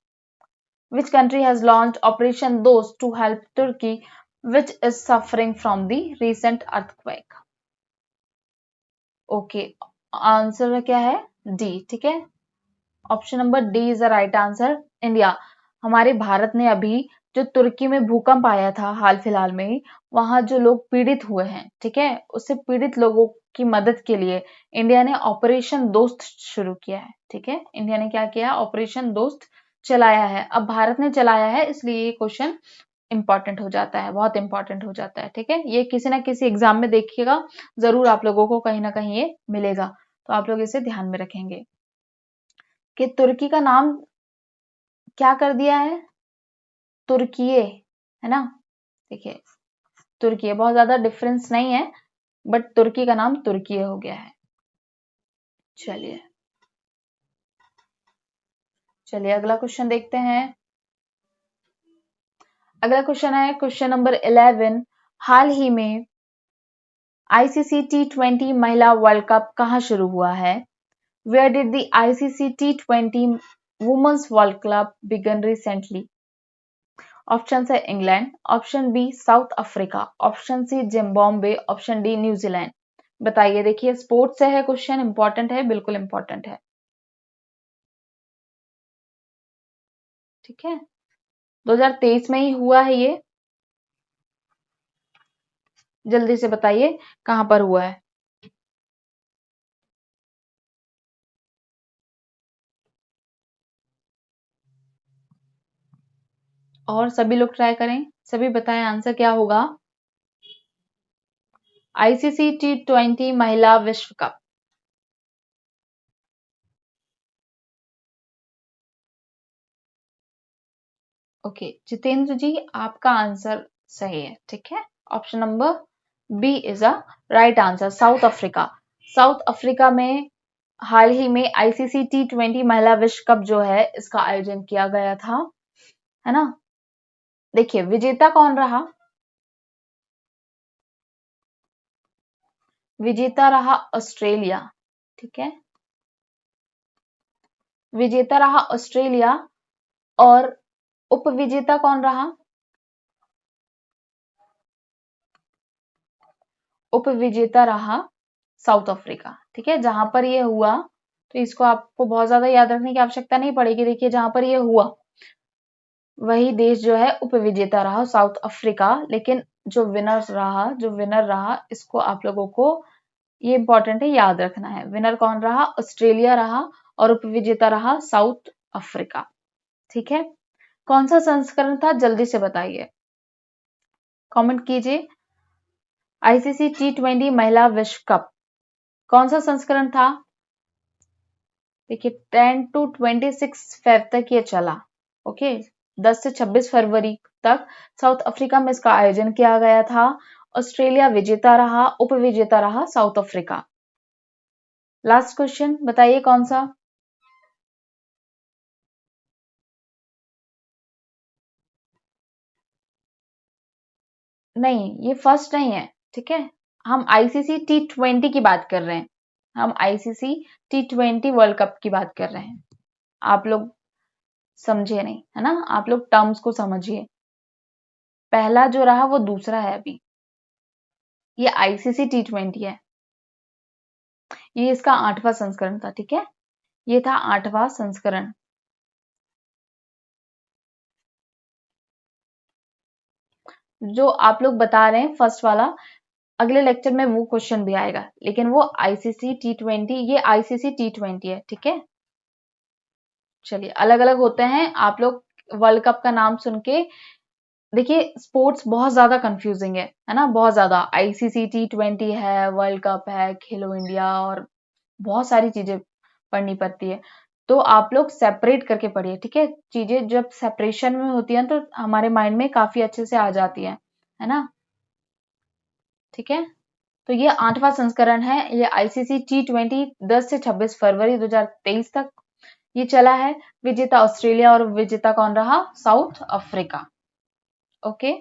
Which country has launched Operation Dost to help Turkey, which is suffering from the recent earthquake? Okay, answer क्या है? D. ठीक है, option number D is the right answer, India. हमारे भारत ने अभी जो तुर्की में भूकंप आया था हाल फिलहाल में, वहां जो लोग पीड़ित हुए हैं, ठीक है, उससे पीड़ित लोगों की मदद के लिए इंडिया ने ऑपरेशन दोस्त शुरू किया है। ठीक है, इंडिया ने क्या किया? ऑपरेशन दोस्त चलाया है। अब भारत ने चलाया है, इसलिए ये क्वेश्चन इंपॉर्टेंट हो जाता है, बहुत इंपॉर्टेंट हो जाता है। ठीक है, ये किसी ना किसी एग्जाम में देखिएगा, जरूर आप लोगों को कहीं ना कहीं ये मिलेगा, तो आप लोग इसे ध्यान में रखेंगे कि तुर्की का नाम क्या कर दिया है? तुर्कीये, है ना। देखिए तुर्की, बहुत ज्यादा डिफरेंस नहीं है, बट तुर्की का नाम तुर्कीये हो गया है। चलिए चलिए अगला क्वेश्चन देखते हैं। अगला क्वेश्चन है क्वेश्चन नंबर 11। हाल ही में आईसीसी T20 महिला वर्ल्ड कप कहां शुरू हुआ है? Where did the ICC T20 women's world cup began recently? Option A England, option B South Africa, option C Zimbabwe, option D New Zealand. बताइए, देखिए स्पोर्ट्स से है क्वेश्चन, इंपॉर्टेंट है, बिल्कुल इंपॉर्टेंट है। ठीक है, 2023 में ही हुआ है ये, जल्दी से बताइए कहां पर हुआ है। और सभी लोग ट्राई करें, सभी बताएं आंसर क्या होगा। आईसीसी T20 महिला विश्व कप। ओके जितेंद्र जी, आपका आंसर सही है, ठीक है। Option number B is a right answer, South Africa. South Africa में हाल ही में आईसीसी T20 महिला विश्व कप जो है इसका आयोजन किया गया था, है ना। देखिए विजेता कौन रहा, विजेता रहा ऑस्ट्रेलिया, ठीक है, विजेता रहा ऑस्ट्रेलिया। और उपविजेता कौन रहा, उपविजेता रहा साउथ अफ्रीका, ठीक है। जहां पर ये हुआ, तो इसको आपको बहुत ज्यादा याद रखने की आवश्यकता नहीं पड़ेगी। देखिए जहां पर ये हुआ वही देश जो है उपविजेता रहा, साउथ अफ्रीका। लेकिन जो विनर रहा इसको आप लोगों को ये इंपॉर्टेंट है, याद रखना है। विनर कौन रहा, ऑस्ट्रेलिया रहा, और उपविजेता रहा साउथ अफ्रीका, ठीक है। कौन सा संस्करण था, जल्दी से बताइए, कमेंट कीजिए। आईसीसी T20 महिला विश्व कप कौन सा संस्करण था। देखिए 10 to 26 फेब तक ये चला, ओके, 10 से 26 फरवरी तक साउथ अफ्रीका में इसका आयोजन किया गया था। ऑस्ट्रेलिया विजेता रहा, उपविजेता रहा साउथ अफ्रीका। लास्ट क्वेश्चन बताइए कौन सा। नहीं ये फर्स्ट नहीं है, ठीक है। हम आईसीसी T20 की बात कर रहे हैं, हम आईसीसी T20 वर्ल्ड कप की बात कर रहे हैं। आप लोग समझे नहीं, है ना, आप लोग टर्म्स को समझिए। पहला जो रहा वो दूसरा है अभी, ये आईसीसी T20 है, ये इसका 8वां संस्करण था, ठीक है, ये था 8वां संस्करण। जो आप लोग बता रहे हैं फर्स्ट वाला, अगले लेक्चर में वो क्वेश्चन भी आएगा, लेकिन वो आईसीसी T20, ये आईसीसी T20 है, ठीक है। चलिए अलग अलग होते हैं, आप लोग वर्ल्ड कप का नाम सुन के देखिए, स्पोर्ट्स बहुत ज्यादा कंफ्यूजिंग है ना, बहुत ज्यादा। आईसीसी T20 है, वर्ल्ड कप है, खेलो इंडिया, और बहुत सारी चीजें पढ़नी पड़ती है। तो आप लोग सेपरेट करके पढ़िए, ठीक है। चीजें जब सेपरेशन में होती हैं तो हमारे माइंड में काफी अच्छे से आ जाती है ना, ठीक है। तो ये 8वां संस्करण है, ये आईसीसी T20 10 से 26 फरवरी 2023 तक ये चला है। विजेता ऑस्ट्रेलिया और विजेता कौन रहा, साउथ अफ्रीका। ओके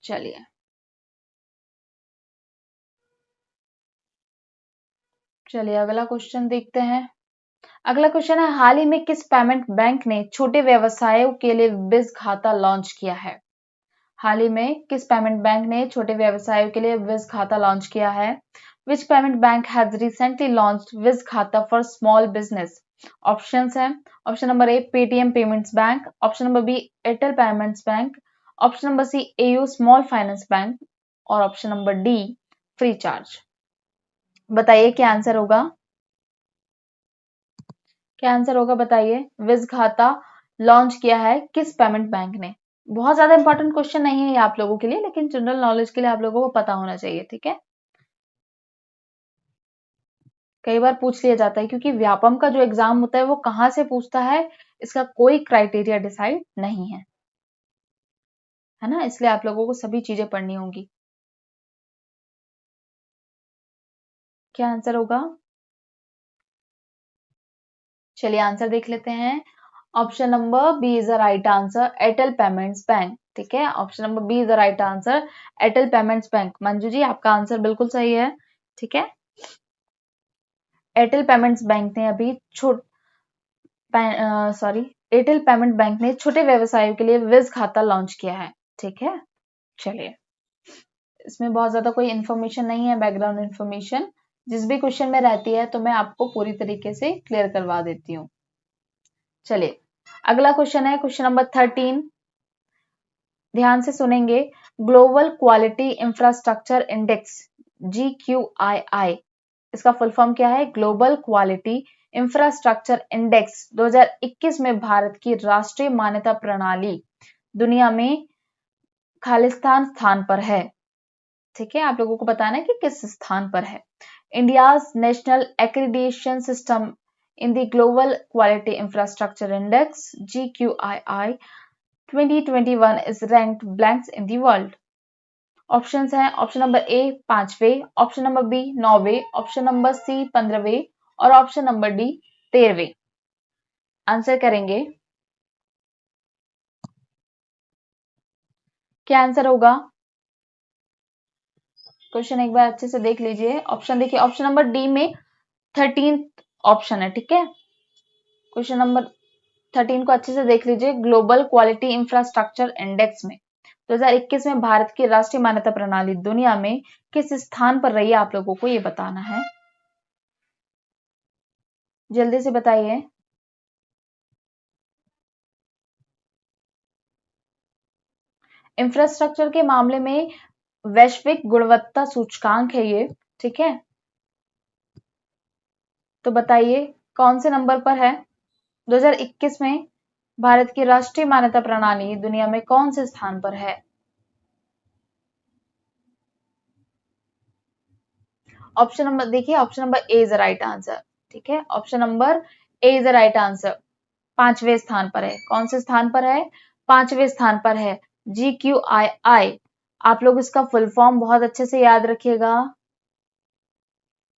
चलिए चलिए अगला क्वेश्चन देखते हैं। अगला क्वेश्चन है, हाल ही में किस पेमेंट बैंक ने छोटे व्यवसायों के लिए विज खाता लॉन्च किया है। हाल ही में किस पेमेंट बैंक ने छोटे व्यवसायों के लिए विज खाता लॉन्च किया है। Which payment bank has recently launched with खाता फॉर स्मॉल बिजनेस। ऑप्शंस हैं, option number A Paytm Payments Bank, option number B Airtel Payments Bank, option number C AU Small Finance Bank, और option number D free charge. बताइए क्या answer होगा, क्या answer होगा बताइए। विज खाता लॉन्च किया है किस पेमेंट बैंक ने। बहुत ज्यादा इंपॉर्टेंट क्वेश्चन नहीं है ये आप लोगों के लिए, लेकिन जनरल नॉलेज के लिए आप लोगों को पता होना चाहिए, ठीक है। कई बार पूछ लिया जाता है, क्योंकि व्यापम का जो एग्जाम होता है वो कहाँ से पूछता है, इसका कोई क्राइटेरिया डिसाइड नहीं है ना, इसलिए आप लोगों को सभी चीजें पढ़नी होंगी। क्या आंसर होगा, चलिए आंसर देख लेते हैं। Option number B is the right answer, Airtel Payments Bank, ठीक है। Option number B is the right answer, Airtel Payments Bank. Manju ji आपका आंसर बिल्कुल सही है, ठीक है। एयरटेल पेमेंट्स बैंक ने अभी एयरटेल पेमेंट बैंक ने छोटे व्यवसायों के लिए विज खाता लॉन्च किया है, ठीक है। चलिए इसमें बहुत ज्यादा कोई इन्फॉर्मेशन नहीं है, बैकग्राउंड इन्फॉर्मेशन जिस भी क्वेश्चन में रहती है तो मैं आपको पूरी तरीके से क्लियर करवा देती हूँ। चलिए अगला क्वेश्चन है, क्वेश्चन नंबर 13, ध्यान से सुनेंगे। Global quality infrastructure index GQII, इसका फुल फॉर्म क्या है, ग्लोबल क्वालिटी इंफ्रास्ट्रक्चर इंडेक्स 2021 में भारत की राष्ट्रीय मान्यता प्रणाली दुनिया में खालिस्तान स्थान पर है। ठीक है, आप लोगों को बताना है कि किस स्थान पर है। India's national accreditation system in the global quality infrastructure index GQII 2021 is ranked blanks in the world. Options हैं, ऑप्शन नंबर ए 5वें, ऑप्शन नंबर बी 9वें, ऑप्शन नंबर सी 15वें और ऑप्शन नंबर डी 13वें। आंसर करेंगे, क्या answer होगा? Question एक बार अच्छे से देख लीजिए। ऑप्शन देखिए, ऑप्शन नंबर डी में 13 ऑप्शन है। ठीक है, क्वेश्चन नंबर 13 को अच्छे से देख लीजिए। ग्लोबल क्वालिटी इंफ्रास्ट्रक्चर इंडेक्स में 2021 में भारत की राष्ट्रीय मान्यता प्रणाली दुनिया में किस स्थान पर रही है, आप लोगों को ये बताना है। जल्दी से बताइए। इंफ्रास्ट्रक्चर के मामले में वैश्विक गुणवत्ता सूचकांक है ये। ठीक है, तो बताइए कौन से नंबर पर है? 2021 में भारत की राष्ट्रीय मान्यता प्रणाली दुनिया में कौन से स्थान पर है? ऑप्शन नंबर देखिए, option number A is the right answer. ठीक है, option number A is the right answer. 5वें स्थान पर है। कौन से स्थान पर है? 5वें स्थान पर है। GQII, आप लोग इसका फुल फॉर्म बहुत अच्छे से याद रखिएगा,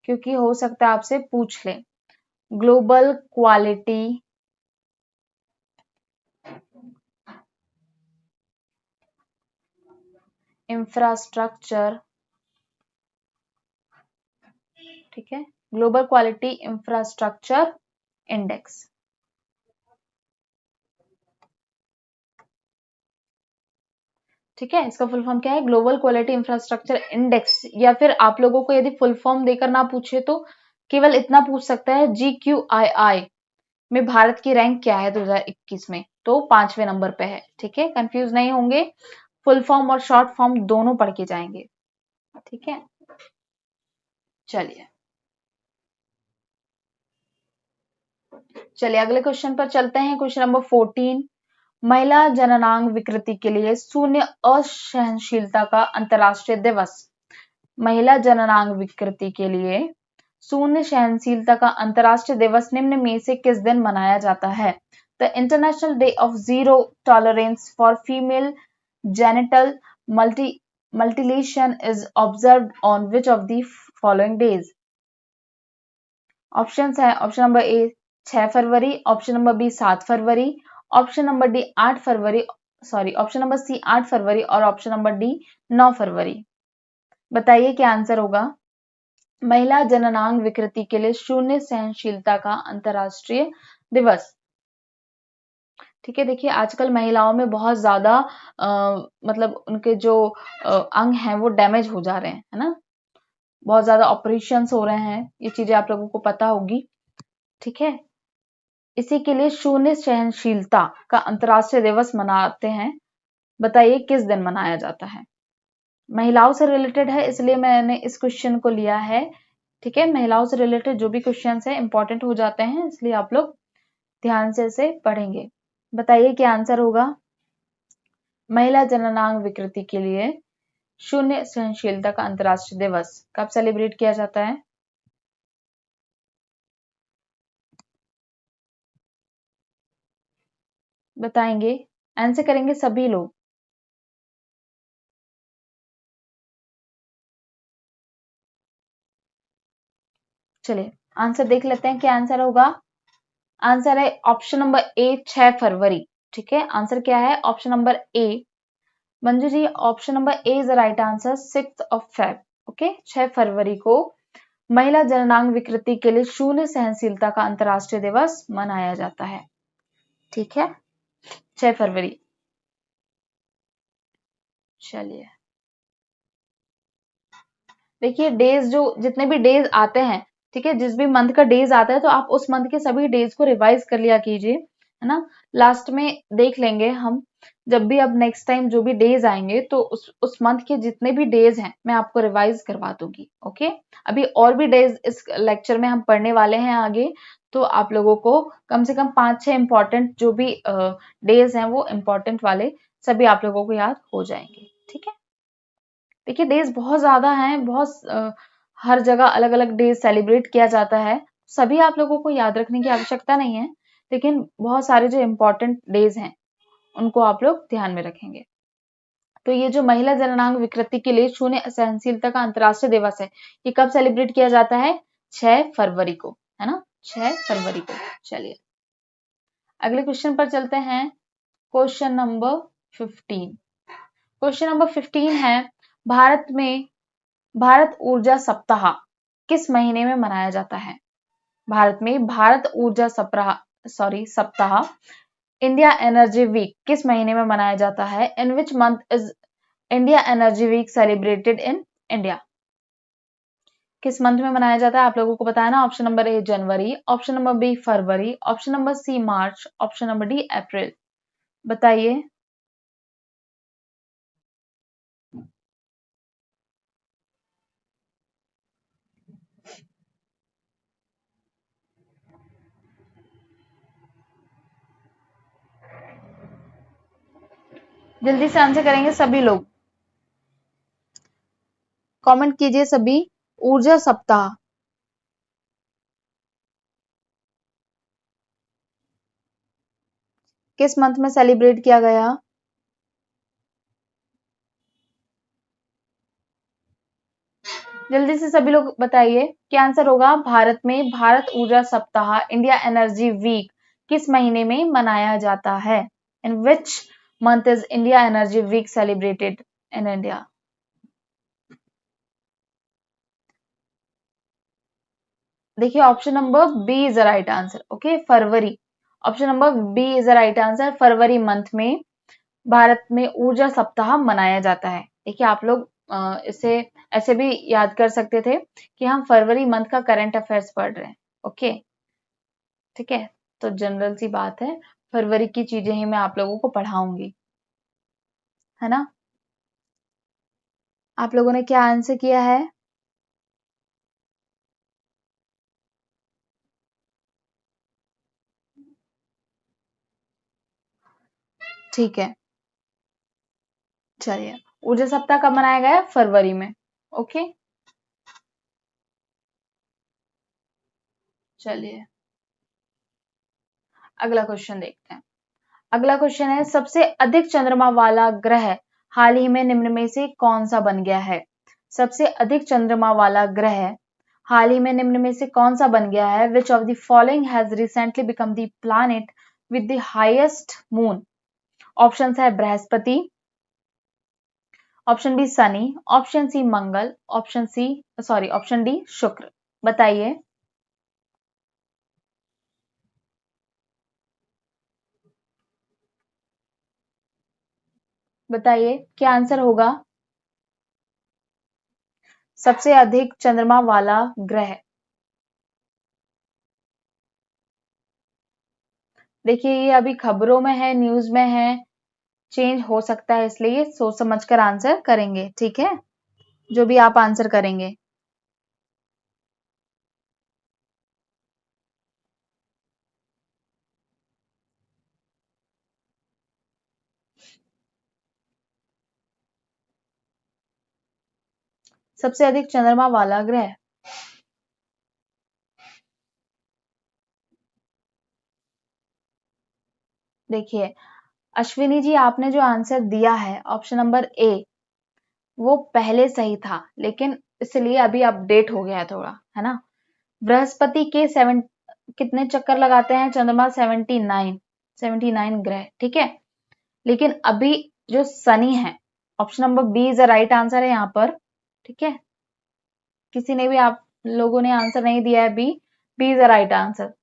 क्योंकि हो सकता है आपसे पूछ ले। ग्लोबल क्वालिटी इंफ्रास्ट्रक्चर, ठीक है, ग्लोबल क्वालिटी इंफ्रास्ट्रक्चर इंडेक्स। ठीक है, इसका फुल फॉर्म क्या है? Global quality infrastructure index. या फिर आप लोगों को यदि फुल फॉर्म देकर ना पूछे तो केवल इतना पूछ सकता है, GQII में भारत की रैंक क्या है 2021 में, तो 5वें नंबर पे है। ठीक है, कंफ्यूज नहीं होंगे, फुल फॉर्म और शॉर्ट फॉर्म दोनों पढ़ के जाएंगे। ठीक है, चलिए चलिए अगले क्वेश्चन पर चलते हैं। क्वेश्चन नंबर 14, महिला जननांग विकृति के लिए शून्य असहनशीलता का अंतर्राष्ट्रीय दिवस। महिला जननांग विकृति के लिए शून्य सहनशीलता का अंतर्राष्ट्रीय दिवस निम्न में से किस दिन मनाया जाता है? The international day of zero tolerance for female genital mutilation is observed on which of the following days? Options है, ऑप्शन नंबर ए 6 फरवरी, ऑप्शन नंबर बी 7 फरवरी, ऑप्शन नंबर डी 8 फरवरी, सॉरी ऑप्शन नंबर सी 8 फरवरी और option number D 9 फरवरी। बताइए क्या answer होगा? महिला जननांग विकृति के लिए शून्य सहनशीलता का अंतर्राष्ट्रीय दिवस। ठीक है, देखिए आजकल महिलाओं में बहुत ज्यादा मतलब उनके जो अंग हैं वो डैमेज हो जा रहे हैं, है ना, बहुत ज्यादा ऑपरेशंस हो रहे हैं, ये चीजें आप लोगों को पता होगी। ठीक है, इसी के लिए शून्य सहनशीलता का अंतर्राष्ट्रीय दिवस मनाते हैं। बताइए किस दिन मनाया जाता है? महिलाओं से रिलेटेड है, इसलिए मैंने इस क्वेश्चन को लिया है। ठीक है, महिलाओं से रिलेटेड जो भी क्वेश्चन है इंपॉर्टेंट हो जाते हैं, इसलिए आप लोग ध्यान से इसे पढ़ेंगे। बताइए क्या आंसर होगा? महिला जननांग विकृति के लिए शून्य सहनशीलता का अंतर्राष्ट्रीय दिवस कब सेलिब्रेट किया जाता है? बताएंगे, आंसर करेंगे सभी लोग। चलिए आंसर देख लेते हैं, क्या आंसर होगा? आंसर है ऑप्शन नंबर ए 6 फरवरी। ठीक है, आंसर क्या है? Option number A. Manju ji, option number A is the right answer, 6 okay, 6 फरवरी को महिला जननांग विकृति के लिए शून्य सहनशीलता का अंतर्राष्ट्रीय दिवस मनाया जाता है। ठीक है, 6 फरवरी। चलिए देखिए, डेज जो जितने भी डेज आते हैं, ठीक है, जिस भी मंथ का डेज आता है तो आप उस मंथ के सभी डेज को रिवाइज कर लिया कीजिए, है ना। लास्ट में देख लेंगे हम, जब भी अब नेक्स्ट टाइम जो भी डेज आएंगे तो उस मंथ के जितने भी डेज हैं मैं आपको रिवाइज करवा दूंगी। ओके, अभी और भी डेज इस लेक्चर में हम पढ़ने वाले हैं आगे, तो आप लोगों को कम से कम 5-6 इंपॉर्टेंट जो भी डेज हैं वो इंपॉर्टेंट वाले सभी आप लोगों को याद हो जाएंगे। ठीक है, देखिए डेज बहुत ज्यादा हैं, बहुत हर जगह अलग अलग डेज सेलिब्रेट किया जाता है, सभी आप लोगों को याद रखने की आवश्यकता नहीं है, लेकिन बहुत सारे जो इम्पोर्टेंट डेज हैं उनको आप लोग ध्यान में रखेंगे। तो ये जो महिला जननांग विकृति के लिए शून्य सहनशीलता का अंतर्राष्ट्रीय दिवस है, ये कब सेलिब्रेट किया जाता है? 6 फरवरी को, है ना, 6 फरवरी को। चलिए अगले क्वेश्चन पर चलते हैं। Question number 15। क्वेश्चन नंबर 15 है, भारत ऊर्जा सप्ताह किस महीने में मनाया जाता है? भारत में भारत ऊर्जा सप्ताह इंडिया एनर्जी वीक किस महीने में मनाया जाता है? In which month is India energy week celebrated in India? किस मंथ में मनाया जाता है आप लोगों को बताया ना। ऑप्शन नंबर ए जनवरी, ऑप्शन नंबर बी फरवरी, ऑप्शन नंबर सी मार्च, ऑप्शन नंबर डी अप्रैल। बताइए। जल्दी से आंसर करेंगे सभी लोग, कमेंट कीजिए सभी। ऊर्जा सप्ताह किस मंथ में सेलिब्रेट किया गया? जल्दी से सभी लोग बताइए क्या आंसर होगा। भारत में भारत ऊर्जा सप्ताह इंडिया एनर्जी वीक किस महीने में मनाया जाता है? In which month is India energy week celebrated in India? देखिए option number B is the right answer. Okay, फरवरी। Option number B is the right answer. फरवरी मंथ में भारत में ऊर्जा सप्ताह मनाया जाता है। देखिए आप लोग इसे ऐसे भी याद कर सकते थे कि हम फरवरी मंथ का करंट अफेयर्स पढ़ रहे हैं। ओके, ठीक है, तो जनरल सी बात है, फरवरी की चीजें ही मैं आप लोगों को पढ़ाऊंगी, है ना। आप लोगों ने क्या आंसर किया है? ठीक है, चलिए ऊर्जा सप्ताह कब मनाया गया? फरवरी में। ओके, चलिए अगला क्वेश्चन देखते हैं। अगला क्वेश्चन है, सबसे अधिक चंद्रमा वाला ग्रह हाल ही में निम्न में से कौन सा बन गया है? सबसे अधिक चंद्रमा वाला ग्रह हाल ही में निम्न में से कौन सा बन गया है? Which of the following has recently become the planet with the highest moon? Option A बृहस्पति, ऑप्शन बी शनि, ऑप्शन सी मंगल, ऑप्शन डी शुक्र। बताइए। बताइए क्या आंसर होगा। सबसे अधिक चंद्रमा वाला ग्रह, देखिए ये अभी खबरों में है, न्यूज में है, चेंज हो सकता है, इसलिए सोच समझ कर आंसर करेंगे। ठीक है, जो भी आप आंसर करेंगे। सबसे अधिक चंद्रमा वाला ग्रह, देखिए अश्विनी जी आपने जो आंसर दिया है ऑप्शन नंबर ए, वो पहले सही था, लेकिन इसलिए अभी अपडेट हो गया है थोड़ा, है ना। बृहस्पति के कितने चक्कर लगाते हैं चंद्रमा? 79 ग्रह, ठीक है। लेकिन अभी जो शनि है, option number B is the right answer है यहाँ पर। ठीक है, किसी ने भी आप लोगों ने आंसर नहीं दिया है B, B is the right answer.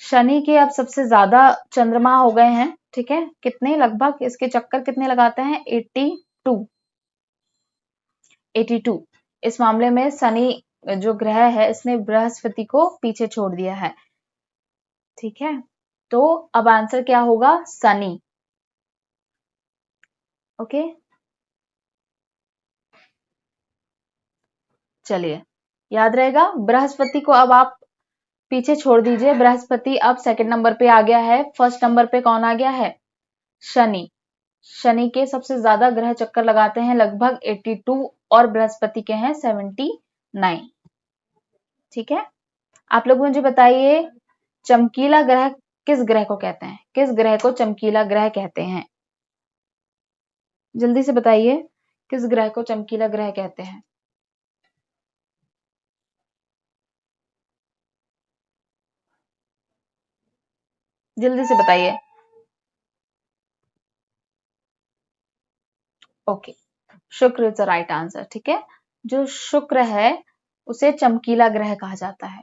शनि के अब सबसे ज्यादा चंद्रमा हो गए हैं। ठीक है, कितने लगभग इसके चक्कर कितने लगाते हैं? 82। इस मामले में शनि जो ग्रह है इसने बृहस्पति को पीछे छोड़ दिया है। ठीक है, तो अब आंसर क्या होगा? शनि। ओके, चलिए याद रहेगा। बृहस्पति को अब आप पीछे छोड़ दीजिए, बृहस्पति अब सेकंड नंबर पे आ गया है, फर्स्ट नंबर पे कौन आ गया है? शनि। शनि के सबसे ज्यादा ग्रह चक्कर लगाते हैं लगभग 82 और बृहस्पति के हैं 79। ठीक है, आप लोग मुझे बताइए चमकीला ग्रह किस ग्रह को कहते हैं, किस ग्रह को चमकीला ग्रह कहते हैं, जल्दी से बताइए किस ग्रह को चमकीला ग्रह कहते हैं। जल्दी से बताइए। ओके, शुक्र इज द राइट आंसर। ठीक है, जो शुक्र है उसे चमकीला ग्रह कहा जाता है।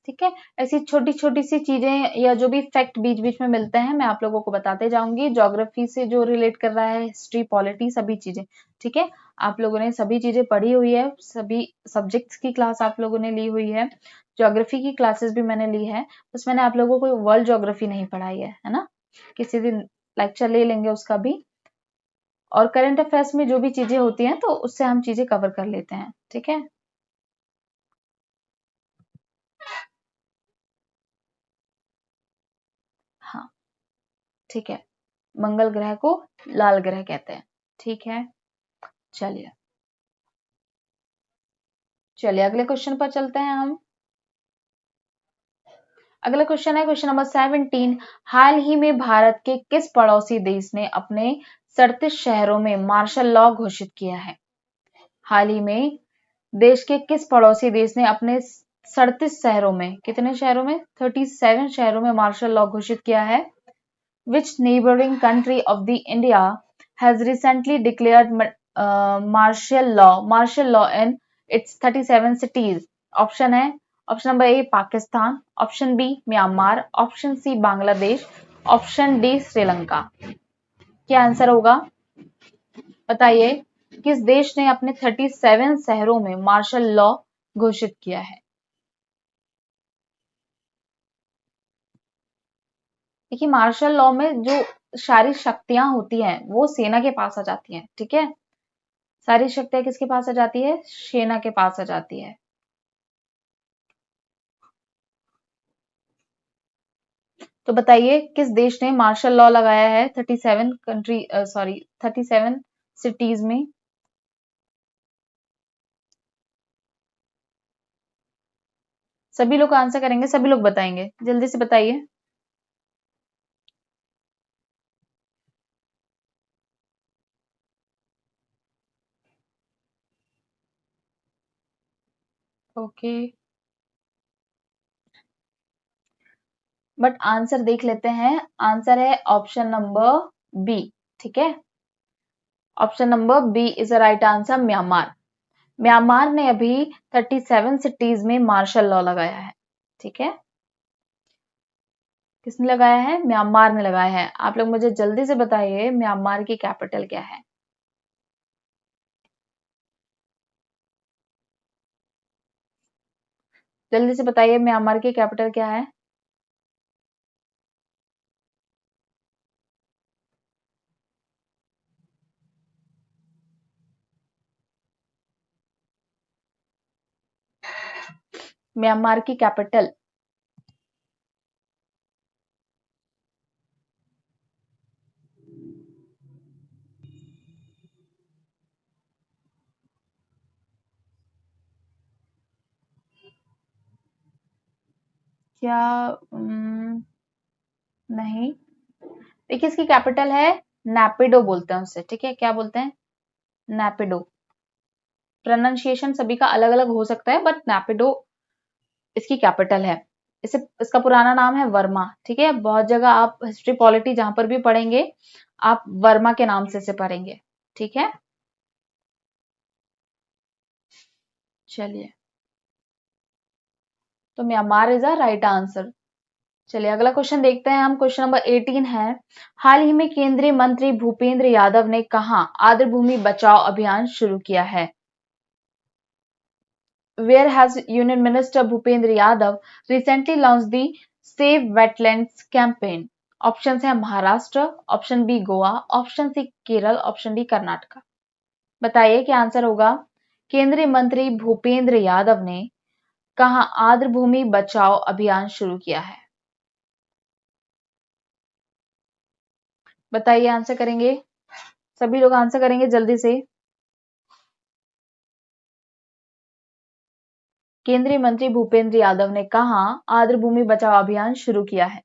ठीक है, ऐसी छोटी छोटी सी चीजें या जो भी फैक्ट बीच बीच में मिलते हैं मैं आप लोगों को बताते जाऊंगी, ज्योग्राफी से जो रिलेट कर रहा है, हिस्ट्री, पॉलिटी, सभी चीजें। ठीक है, आप लोगों ने सभी चीजें पढ़ी हुई है, सभी सब्जेक्ट्स की क्लास आप लोगों ने ली हुई है, ज्योग्राफी की क्लासेस भी मैंने ली है, बस मैंने आप लोगों को वर्ल्ड ज्योग्राफी नहीं पढ़ाई है ना। किसी दिन लेक्चर ले लेंगे उसका भी, और करंट अफेयर्स में जो भी चीजें होती हैं तो उससे हम चीजें कवर कर लेते हैं। ठीक है, हाँ ठीक है, मंगल ग्रह को लाल ग्रह कहते हैं। ठीक है, चलिए चलिए अगले क्वेश्चन पर चलते हैं हम। अगला क्वेश्चन है क्वेश्चन नंबर 17। हाल ही में भारत के किस पड़ोसी देश ने अपने 37 शहरों में मार्शल लॉ घोषित किया है। हाल ही में देश के किस पड़ोसी देश ने अपने 37 शहरों में, कितने शहरों में, 37 शहरों में मार्शल लॉ घोषित किया है। Which neighboring country of the India has recently declared martial law in its 37 cities? Option है, option number A Pakistan, option B Myanmar, option C Bangladesh, option D Sri Lanka. क्या आंसर होगा बताइए, किस देश ने अपने 37 शहरों में मार्शल लॉ घोषित किया है। देखिए मार्शल लॉ में जो सारी शक्तियां होती हैं वो सेना के पास आ जाती हैं। ठीक है, सारी शक्तियां किसके पास आ जाती है, सेना के पास आ जाती है। तो बताइए किस देश ने मार्शल लॉ लगाया है 37 कंट्री, सॉरी 37 सिटीज में। सभी लोग आंसर करेंगे, सभी लोग बताएंगे, जल्दी से बताइए। ओके, बट आंसर देख लेते हैं। आंसर है ऑप्शन नंबर बी। ठीक है, option number B is the right answer, Myanmar. Myanmar ने अभी 37 सिटीज में मार्शल लॉ लगाया है। ठीक है, किसने लगाया है, म्यांमार ने लगाया है। आप लोग मुझे जल्दी से बताइए म्यांमार की कैपिटल क्या है। जल्दी से बताइए म्यांमार की कैपिटल क्या है। म्यांमार की कैपिटल, क्या नहीं, देखिए इसकी कैपिटल है नैपिडो, बोलते हैं उससे। ठीक है, क्या बोलते हैं, नैपिडो। प्रोनाउंसिएशन सभी का अलग अलग हो सकता है बट नैपिडो इसकी कैपिटल है। इसे, इसका पुराना नाम है वर्मा। ठीक है, बहुत जगह आप हिस्ट्री पॉलिटी जहां पर भी पढ़ेंगे आप वर्मा के नाम से इसे पढ़ेंगे। ठीक है, चलिए तो Myanmar is a right answer. चलिए अगला क्वेश्चन देखते हैं हम। क्वेश्चन नंबर 18 है, हाल ही में केंद्रीय मंत्री भूपेंद्र यादव ने कहा आर्द्र भूमि बचाओ अभियान शुरू किया है। Where has Union Minister Bhupendra Yadav recently launched the Save Wetlands campaign? Option A Maharashtra, option B Goa, option C Kerala, option D Karnataka. बताइए क्या आंसर होगा। केंद्रीय मंत्री भूपेंद्र यादव ने कहा आर्द्र भूमि बचाओ अभियान शुरू किया है। बताइए आंसर करेंगे। सभी लोग आंसर करेंगे जल्दी से। केंद्रीय मंत्री भूपेंद्र यादव ने कहा आर्द्र भूमि बचाओ अभियान शुरू किया है?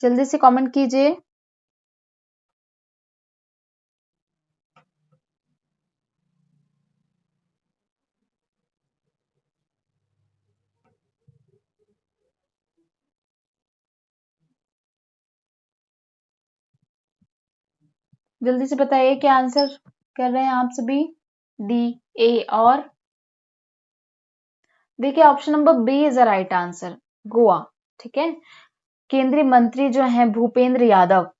जल्दी से कमेंट कीजिए। जल्दी से बताइए क्या आंसर कर रहे हैं आप सभी। डी, ए और देखिए option number B is the right answer, Goa. ठीक है, केंद्रीय मंत्री जो हैं भूपेंद्र यादव,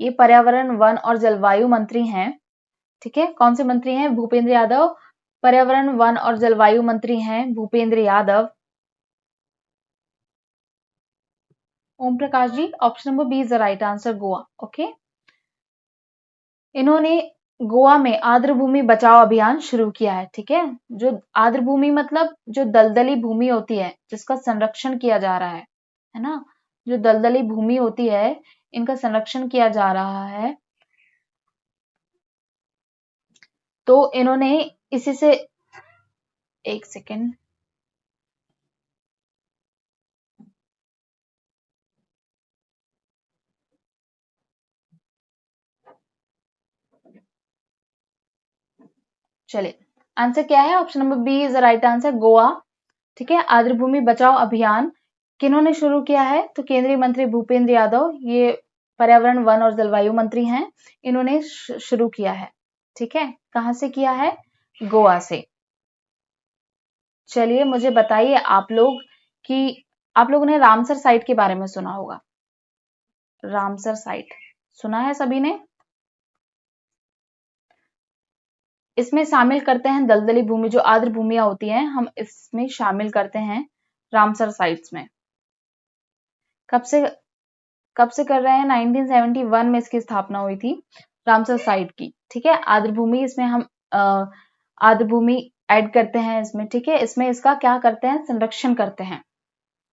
ये पर्यावरण वन और जलवायु मंत्री हैं। ठीक है, कौन से मंत्री हैं? भूपेंद्र यादव, पर्यावरण वन और जलवायु मंत्री हैं Bhupender Yadav. Om Prakash ji, option number B is the right answer, Goa. Okay, इन्होंने गोवा में आर्द्र भूमि बचाओ अभियान शुरू किया है। ठीक है, जो आर्द्र भूमि मतलब जो दलदली भूमि होती है जिसका संरक्षण किया जा रहा है ना, जो दलदली भूमि होती है इनका संरक्षण किया जा रहा है। तो इन्होंने इसी से, एक सेकेंड, चलिए आंसर क्या है? Option number B is the right answer, Goa. ठीक है, आर्द्र भूमि बचाओ अभियान किन्होंने शुरू किया है? तो केंद्रीय मंत्री भूपेंद्र यादव, ये पर्यावरण वन और जलवायु मंत्री हैं, इन्होंने शुरू किया है। ठीक है, कहां से किया है? गोवा से। चलिए मुझे बताइए आप लोग कि आप लोगों ने रामसर साइट के बारे में सुना होगा। रामसर साइट सुना है सभी ने? इसमें शामिल करते हैं दलदली भूमि, जो आर्द्र भूमियां होती हैं हम इसमें शामिल करते हैं रामसर साइट्स में। कब से कर रहे हैं? 1971 में इसकी स्थापना हुई थी रामसर साइट की। ठीक है, आर्द्र भूमि इसमें हम आर्द्र भूमि ऐड करते हैं इसमें। ठीक है, इसमें इसका क्या करते हैं? संरक्षण करते हैं।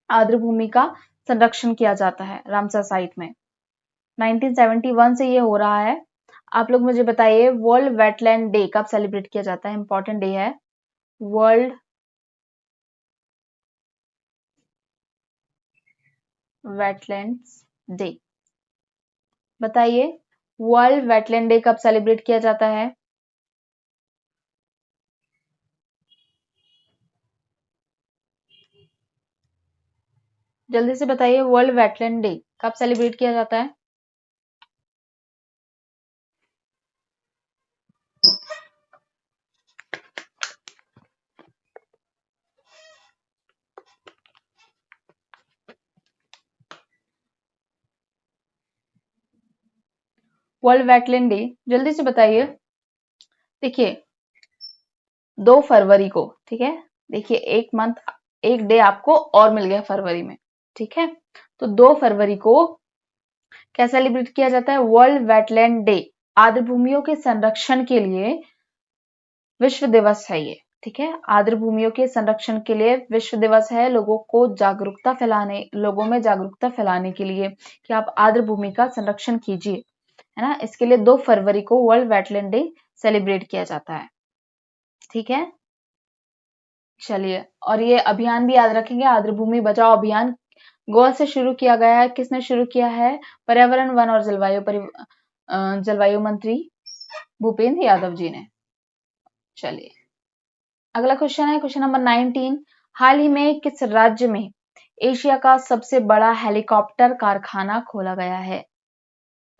आर्द्र भूमि का संरक्षण किया जाता है रामसर साइट में। 1971 से ये हो रहा है। आप लोग मुझे बताइए वर्ल्ड वेटलैंड डे कब सेलिब्रेट किया जाता है? इंपॉर्टेंट डे है वर्ल्ड वेटलैंड्स डे। बताइए वर्ल्ड वेटलैंड डे कब सेलिब्रेट किया जाता है? जल्दी से बताइए वर्ल्ड वेटलैंड डे कब सेलिब्रेट किया जाता है? वर्ल्ड वेटलैंड डे जल्दी से बताइए। देखिए 2 फरवरी को, ठीक है, देखिए एक मंथ, एक डे आपको और मिल गया फरवरी में। ठीक है, तो 2 फरवरी को क्या सेलिब्रेट किया जाता है? World wetland day. आर्द्र भूमियों के संरक्षण के लिए विश्व दिवस है ये। ठीक है, आर्द्र भूमियों के संरक्षण के लिए विश्व दिवस है। लोगों में जागरूकता फैलाने के लिए कि आप आर्द्र भूमि का संरक्षण कीजिए, है ना। इसके लिए 2 फरवरी को वर्ल्ड वेटलैंड डे सेलिब्रेट किया जाता है। ठीक है, चलिए, और ये अभियान भी याद रखेंगे, आर्द्र भूमि बचाओ अभियान गोवा से शुरू किया गया है। किसने शुरू किया है? पर्यावरण वन और जलवायु मंत्री भूपेंद्र यादव जी ने। चलिए अगला क्वेश्चन है क्वेश्चन नंबर 19। हाल ही में किस राज्य में एशिया का सबसे बड़ा हेलीकॉप्टर कारखाना खोला गया है?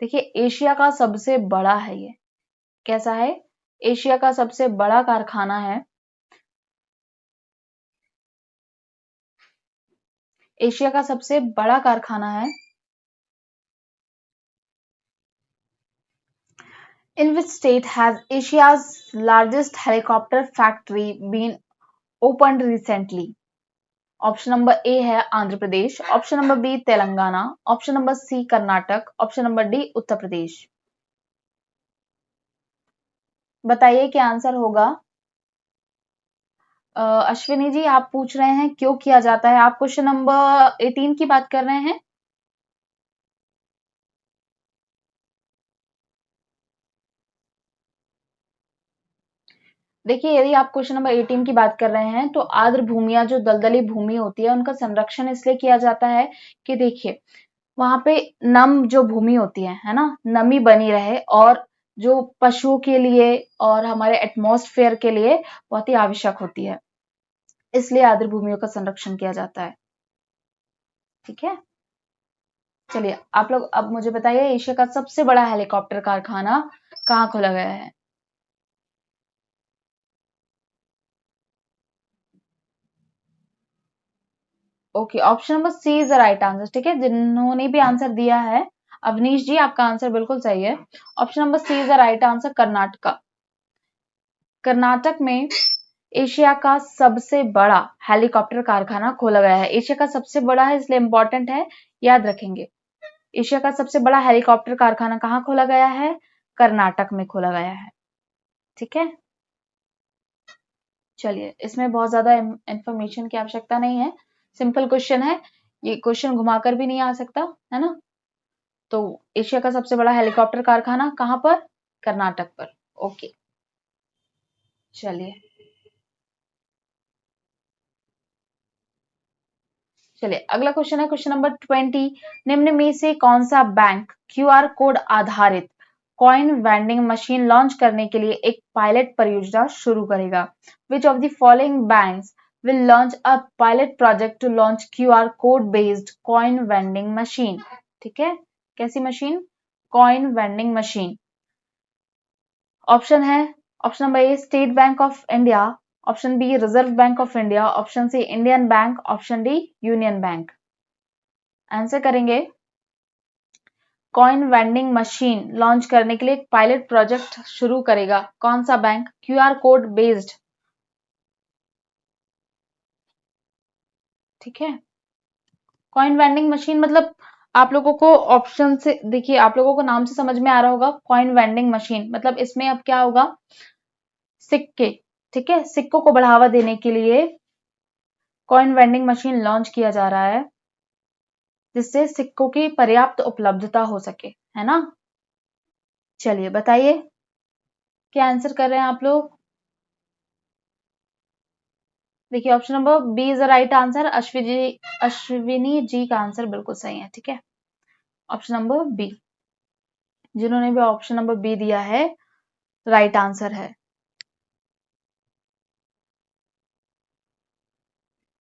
देखिए एशिया का सबसे बड़ा है ये, कैसा है? एशिया का सबसे बड़ा कारखाना है। एशिया का सबसे बड़ा कारखाना है। In which state has Asia's largest helicopter factory been opened recently? Option number A है Andhra Pradesh, option number B Telangana, option number C Karnataka, option number D Uttar Pradesh. बताइए क्या आंसर होगा। अश्विनी जी आप पूछ रहे हैं क्यों किया जाता है? आप क्वेश्चन नंबर 18 की बात कर रहे हैं? देखिए यदि आप क्वेश्चन नंबर 18 की बात कर रहे हैं तो आर्द्र भूमियां जो दलदली भूमि होती है उनका संरक्षण इसलिए किया जाता है कि देखिए वहां पे नम जो भूमि होती है ना, नमी बनी रहे और जो पशुओं के लिए और हमारे एटमॉस्फेयर के लिए बहुत ही आवश्यक होती है, इसलिए आर्द्र भूमियों का संरक्षण किया जाता है। ठीक है, चलिए आप लोग अब मुझे बताइए एशिया का सबसे बड़ा हेलीकॉप्टर कारखाना कहाँ खोला गया है? Okay, option number C is the right answer. ठीक है, जिन्होंने भी आंसर दिया है, अवनीश जी आपका आंसर बिल्कुल सही है। Option number C is the right answer, Karnataka. Karnataka में एशिया का सबसे बड़ा हेलीकॉप्टर कारखाना खोला गया है। एशिया का सबसे बड़ा है इसलिए इंपॉर्टेंट है, याद रखेंगे। एशिया का सबसे बड़ा हेलीकॉप्टर कारखाना कहाँ खोला गया है? कर्नाटक में खोला गया है। ठीक है, चलिए इसमें बहुत ज्यादा इंफॉर्मेशन की आवश्यकता नहीं है, सिंपल क्वेश्चन है, ये क्वेश्चन घुमाकर भी नहीं आ सकता है ना। तो एशिया का सबसे बड़ा हेलीकॉप्टर कारखाना कहां पर? कर्नाटक पर। ओके, चलिए चलिए अगला क्वेश्चन है क्वेश्चन नंबर 20। निम्न में से कौन सा बैंक क्यूआर कोड आधारित कॉइन वेंडिंग मशीन लॉन्च करने के लिए एक पायलट परियोजना शुरू करेगा? विच of the following banks will launch a pilot project to launch QR code based coin vending machine? ठीक है, कैसी machine? Coin vending machine. Option है, option number A State Bank of India, option B Reserve Bank of India, option C Indian Bank, option D Union Bank. Answer करेंगे। Coin vending machine launch करने के लिए एक pilot project शुरू करेगा कौन सा बैंक? QR code based. ठीक है, कॉइन वेंडिंग मशीन मतलब आप लोगों को ऑप्शन से देखिए, आप लोगों को नाम से समझ में आ रहा होगा, कॉइन वेंडिंग मशीन मतलब इसमें अब क्या होगा? सिक्के। ठीक है, सिक्कों को बढ़ावा देने के लिए कॉइन वेंडिंग मशीन लॉन्च किया जा रहा है जिससे सिक्कों की पर्याप्त उपलब्धता हो सके, है ना। चलिए बताइए क्या आंसर कर रहे हैं आप लोग? देखिए option number B is the right answer. Ashwini ji का आंसर बिल्कुल सही है। ठीक है, ऑप्शन नंबर बी, जिन्होंने भी ऑप्शन नंबर बी दिया है राइट आंसर है।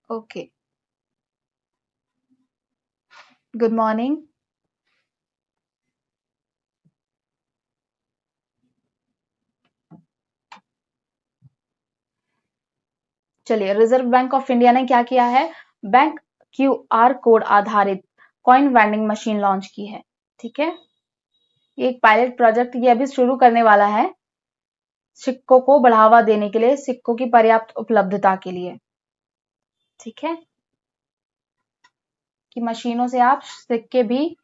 Okay, good morning. चलिए रिजर्व बैंक ऑफ इंडिया ने क्या किया है? बैंक क्यूआर कोड आधारित कॉइन वेंडिंग मशीन लॉन्च की है। ठीक है, ये एक पायलट प्रोजेक्ट ये अभी शुरू करने वाला है सिक्कों को बढ़ावा देने के लिए, सिक्कों की पर्याप्त उपलब्धता के लिए। ठीक है, कि मशीनों से आप सिक्के भी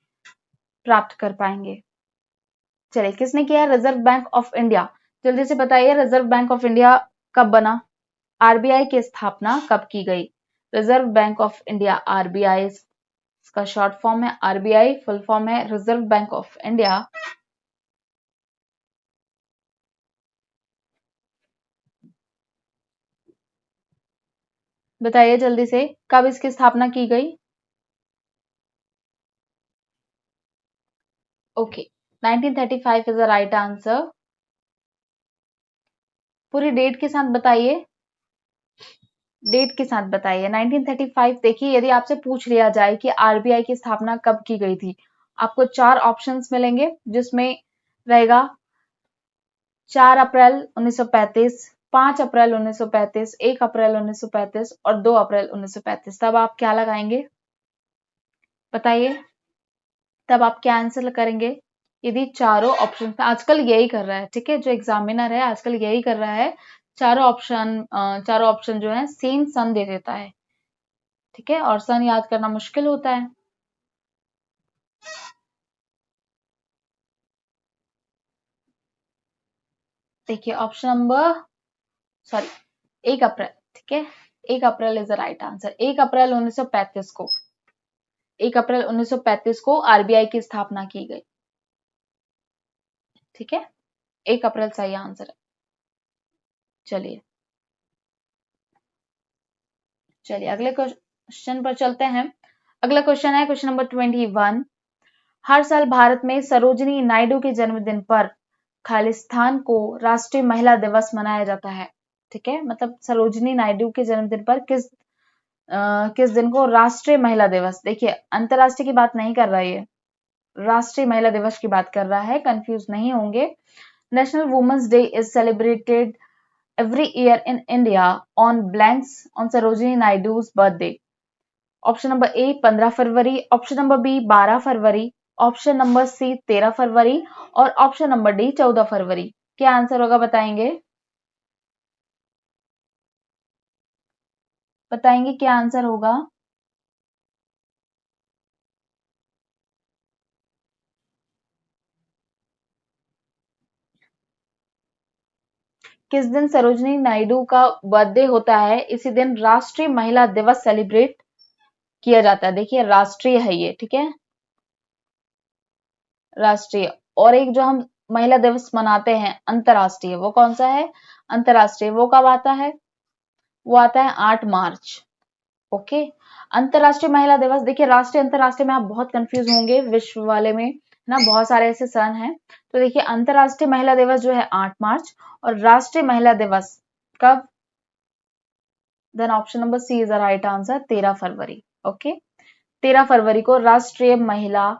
प्राप्त कर पाएंगे। चलिए किसने किया? Reserve Bank of India. जल्दी से बताइए रिजर्व बैंक ऑफ इंडिया कब बना? आरबीआई की स्थापना कब की गई? Reserve Bank of India, RBI इसका शॉर्ट फॉर्म है, आरबीआई फुल फॉर्म है रिजर्व बैंक ऑफ इंडिया। बताइए जल्दी से कब इसकी स्थापना की गई? Okay, 1935 is the right answer. पूरी डेट के साथ बताइए, डेट के साथ बताइए 1935। देखिए यदि आपसे पूछ लिया जाए कि आरबीआई की स्थापना कब की गई थी, आपको चार ऑप्शंस मिलेंगे जिसमें रहेगा 4 अप्रैल 1935, 5 अप्रैल 1935, 1 अप्रैल 1935 और 2 अप्रैल 1935। तब आप क्या लगाएंगे बताइए, तब आप क्या आंसर करेंगे यदि चारों ऑप्शन? आजकल यही कर रहा है, ठीक है, जो एग्जामिनर है आजकल यही कर रहा है, चारों ऑप्शन जो है सेम सन दे देता है। ठीक है, और सन याद करना मुश्किल होता है। देखिए ऑप्शन नंबर, सॉरी, 1 अप्रैल। ठीक है, 1 April is the right answer. 1 अप्रैल 1935 को, 1 अप्रैल 1935 को आरबीआई की स्थापना की गई। ठीक है, 1 अप्रैल सही आंसर है। चलिए अगले क्वेश्चन पर चलते हैं। अगला क्वेश्चन है क्वेश्चन नंबर 21। हर साल भारत में सरोजिनी नायडू के जन्मदिन पर खालिस्तान को राष्ट्रीय महिला दिवस मनाया जाता है। ठीक है, मतलब सरोजिनी नायडू के जन्मदिन पर किस दिन को राष्ट्रीय महिला दिवस, देखिए अंतरराष्ट्रीय की बात नहीं कर रहा है, राष्ट्रीय महिला दिवस की बात कर रहा है, कंफ्यूज नहीं होंगे। National women's day is celebrated every year in India on blanks on Sarojini Naidu's birthday. Option number A 15 फरवरी, ऑप्शन नंबर बी 12 फरवरी, ऑप्शन नंबर सी 13 फरवरी और ऑप्शन नंबर डी 14 फरवरी। क्या आंसर होगा बताएंगे? क्या आंसर होगा? किस दिन सरोजिनी नायडू का बर्थडे होता है, इसी दिन राष्ट्रीय महिला दिवस सेलिब्रेट किया जाता है। देखिए राष्ट्रीय है ये, ठीक है, राष्ट्रीय। और एक जो हम महिला दिवस मनाते हैं अंतरराष्ट्रीय, वो कौन सा है? अंतरराष्ट्रीय वो कब आता है? वो आता है 8 मार्च। ओके, अंतरराष्ट्रीय महिला दिवस, देखिए राष्ट्रीय अंतरराष्ट्रीय में आप बहुत कंफ्यूज होंगे, विश्व वाले में ना बहुत सारे ऐसे सन हैं। तो देखिए अंतरराष्ट्रीय महिला दिवस जो है 8 मार्च और राष्ट्रीय महिला दिवस कब? Then option number C is the right answer, 13 फरवरी। ओके, 13 फरवरी को राष्ट्रीय महिला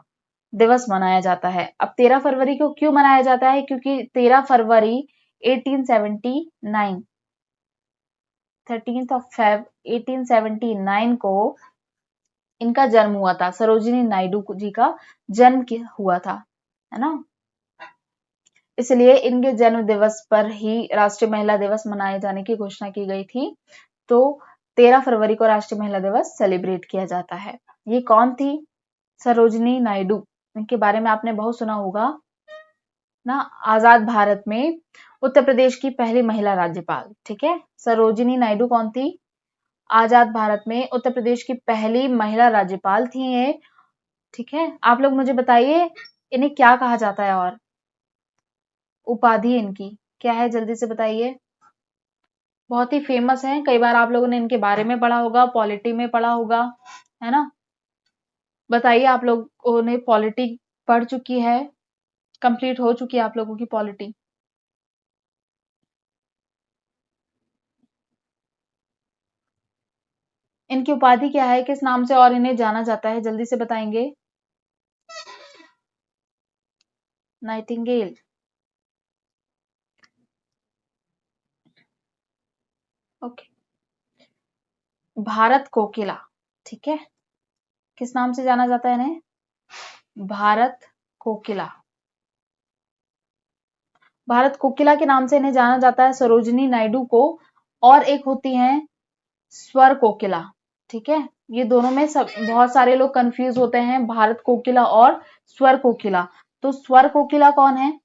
दिवस मनाया जाता है। अब 13 फरवरी को क्यों मनाया जाता है? क्योंकि 13 फरवरी 1879, 13th ऑफ फेब 1879 को इनका जन्म हुआ था, सरोजिनी नायडू जी का जन्म हुआ था, है ना। इसलिए इनके जन्म दिवस पर ही राष्ट्रीय महिला दिवस मनाए जाने की घोषणा की गई थी। तो 13 फरवरी को राष्ट्रीय महिला दिवस सेलिब्रेट किया जाता है। ये कौन थी? सरोजिनी नायडू, इनके बारे में आपने बहुत सुना होगा ना। आजाद भारत में उत्तर प्रदेश की पहली महिला राज्यपाल, ठीक है, सरोजिनी नायडू कौन थी? आजाद भारत में उत्तर प्रदेश की पहली महिला राज्यपाल थी ये, ठीक है। आप लोग मुझे बताइए इन्हें क्या कहा जाता है और उपाधि इनकी क्या है, जल्दी से बताइए। बहुत ही फेमस है, कई बार आप लोगों ने इनके बारे में पढ़ा होगा, पॉलिटी में पढ़ा होगा, है ना। बताइए, आप लोगों ने पॉलिटी पढ़ चुकी है, कंप्लीट हो चुकी है आप लोगों की पॉलिटी? इनकी उपाधि क्या है, किस नाम से और इन्हें जाना जाता है, जल्दी से बताएंगे। Nightingale, okay. भारत कोकिला, ठीक है, किस नाम से जाना जाता है इन्हें? भारत कोकिला, भारत कोकिला के नाम से इन्हें जाना जाता है सरोजिनी नायडू को। और एक होती हैं स्वर कोकिला, ठीक है। ये दोनों में सब बहुत सारे लोग कंफ्यूज होते हैं, भारत कोकिला और स्वर कोकिला। तो स्वर कोकिला कौन है?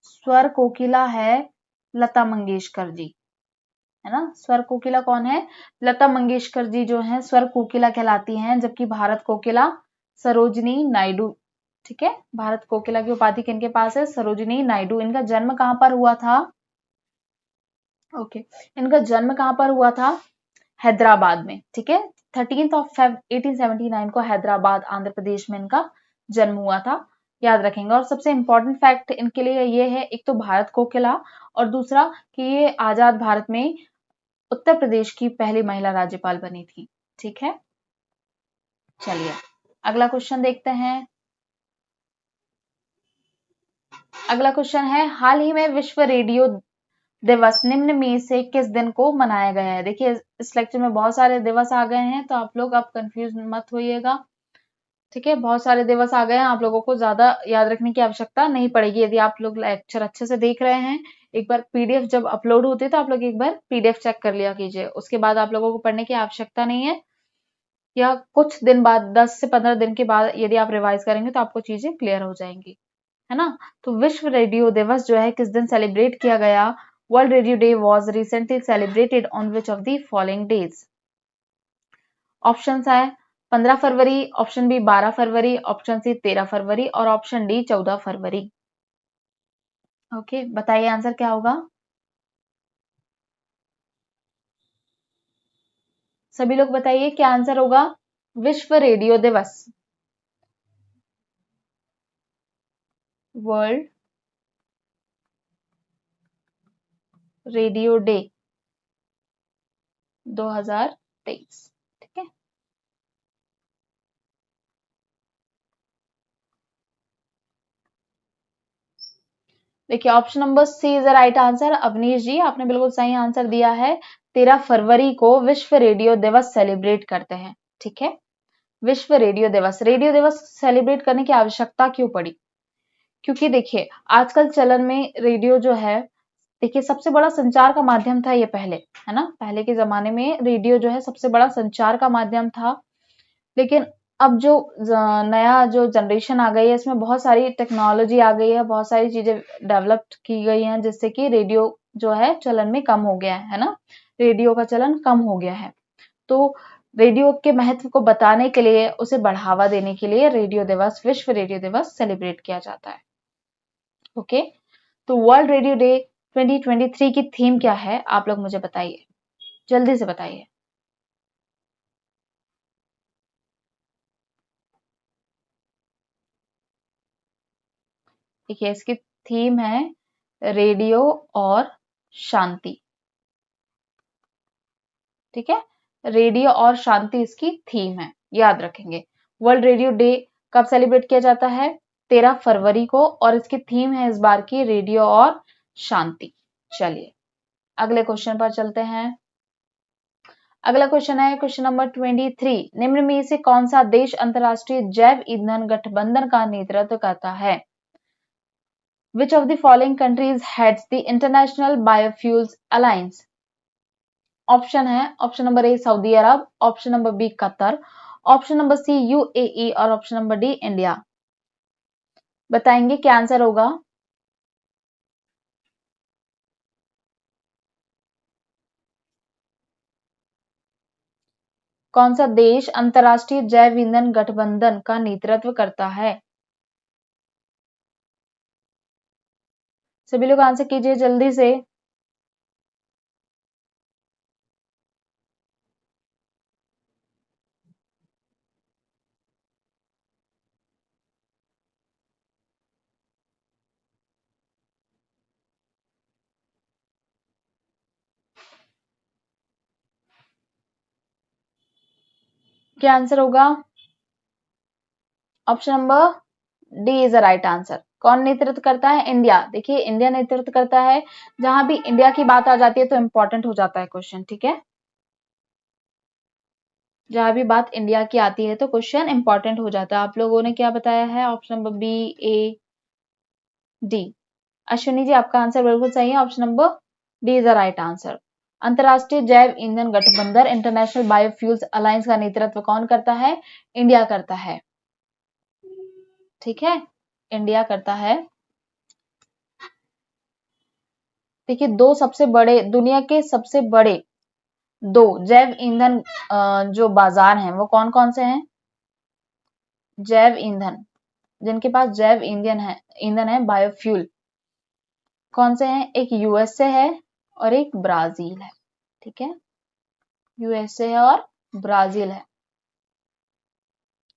स्वर कोकिला है लता मंगेशकर जी, है ना। स्वर कोकिला कौन है? लता मंगेशकर जी जो है स्वर कोकिला कहलाती हैं, जबकि भारत कोकिला सरोजिनी नायडू, ठीक है। भारत कोकिला की उपाधि किनके पास है? सरोजिनी नायडू। इनका जन्म कहां पर हुआ था? ओके, इनका जन्म कहां पर हुआ था? हैदराबाद में, ठीक है। 13th ऑफ फेब 1879 को हैदराबाद आंध्र प्रदेश में इनका जन्म हुआ था, याद रखेंगे। और सबसे इंपॉर्टेंट फैक्ट इनके लिए ये है, एक तो भारत कोकिला और दूसरा कि ये आजाद भारत में उत्तर प्रदेश की पहली महिला राज्यपाल बनी थी, ठीक है। चलिए अगला क्वेश्चन देखते हैं। अगला क्वेश्चन है, हाल ही में विश्व रेडियो दिवस निम्न में से किस दिन को मनाया गया है? देखिए इस लेक्चर में बहुत सारे दिवस आ गए हैं, तो आप लोग अब कंफ्यूज मत होइएगा, ठीक है। बहुत सारे दिवस आ गए हैं, आप लोगों को ज्यादा याद रखने की आवश्यकता नहीं पड़ेगी यदि आप लोग लेक्चर अच्छे से देख रहे हैं। एक बार पीडीएफ जब अपलोड होती है तो आप लोग एक बार पीडीएफ चेक कर लिया कीजिए, उसके बाद आप लोगों को पढ़ने की आवश्यकता नहीं है। या कुछ दिन बाद 10 से 15 दिन के बाद यदि आप रिवाइज करेंगे तो आपको चीजें क्लियर हो जाएंगी, है ना। तो विश्व रेडियो दिवस जो है किस दिन सेलिब्रेट किया गया? World radio day was recently celebrated on which of the following days? Option है 15 फरवरी, ऑप्शन बी 12 फरवरी, ऑप्शन सी 13 फरवरी और ऑप्शन डी 14 फरवरी। ओके, बताइए आंसर क्या होगा? सभी लोग बताइए क्या आंसर होगा। विश्व रेडियो दिवस, वर्ल्ड रेडियो डे 2023। ठीक है, देखिए option number C is the right answer. Avneesh ji आपने बिल्कुल सही आंसर दिया है। 13 फरवरी को विश्व रेडियो दिवस सेलिब्रेट करते हैं। ठीक है, विश्व रेडियो दिवस सेलिब्रेट करने की आवश्यकता क्यों पड़ी? क्योंकि देखिए आजकल चलन में रेडियो जो है, देखिए सबसे बड़ा संचार का माध्यम था ये पहले, है ना। पहले के जमाने में रेडियो जो है सबसे बड़ा संचार का माध्यम था। लेकिन अब जो नया जो जनरेशन आ गई है इसमें बहुत सारी टेक्नोलॉजी आ गई है, बहुत सारी चीजें डेवलप की गई हैं जिससे कि रेडियो जो है चलन में कम हो गया है ना। रेडियो का चलन कम हो गया है। तो रेडियो के महत्व को बताने के लिए, उसे बढ़ावा देने के लिए रेडियो दिवस, विश्व रेडियो दिवस सेलिब्रेट किया जाता है। ओके, तो वर्ल्ड रेडियो डे 2023 की थीम क्या है आप लोग मुझे बताइए, जल्दी से बताइए। देखिए इसकी थीम है रेडियो और शांति। ठीक है, रेडियो और शांति इसकी थीम है, याद रखेंगे। वर्ल्ड रेडियो डे कब सेलिब्रेट किया जाता है? 13 फरवरी को, और इसकी थीम है इस बार की रेडियो और शांति। चलिए अगले क्वेश्चन पर चलते हैं। अगला क्वेश्चन है क्वेश्चन नंबर 23। निम्न में से कौन सा देश अंतरराष्ट्रीय जैव ईंधन गठबंधन का नेतृत्व करता है? Which of the following countries heads the International Biofuels Alliance? Option है, option number A Saudi Arab, option number B Qatar, option number C UAE और ऑप्शन नंबर डी इंडिया। बताएंगे क्या आंसर होगा। कौन सा देश अंतरराष्ट्रीय जैव ईंधन गठबंधन का नेतृत्व करता है? सभी लोग आंसर कीजिए जल्दी से। क्या आंसर होगा? Option number D is the right answer. कौन नेतृत्व करता है? इंडिया। देखिए इंडिया नेतृत्व करता है। जहां भी इंडिया की बात आ जाती है तो इंपॉर्टेंट हो जाता है क्वेश्चन। ठीक है, जहां भी बात इंडिया की आती है तो क्वेश्चन इंपॉर्टेंट हो जाता है। आप लोगों ने क्या बताया है? ऑप्शन नंबर बी, ए, डी। अश्विनी जी आपका आंसर बिल्कुल सही है। Option number D is the right answer. अंतरराष्ट्रीय जैव ईंधन गठबंधन इंटरनेशनल बायोफ्यूल्स अलायंस का नेतृत्व कौन करता है? इंडिया करता है। ठीक है, इंडिया करता है। देखिए दो सबसे बड़े, दुनिया के सबसे बड़े दो जैव ईंधन जो बाजार हैं वो कौन कौन से हैं? जैव ईंधन, जिनके पास जैव ईंधन है बायोफ्यूल, कौन से हैं? एक यूएसए है और एक ब्राजील है। ठीक है, यूएसए है और ब्राजील है।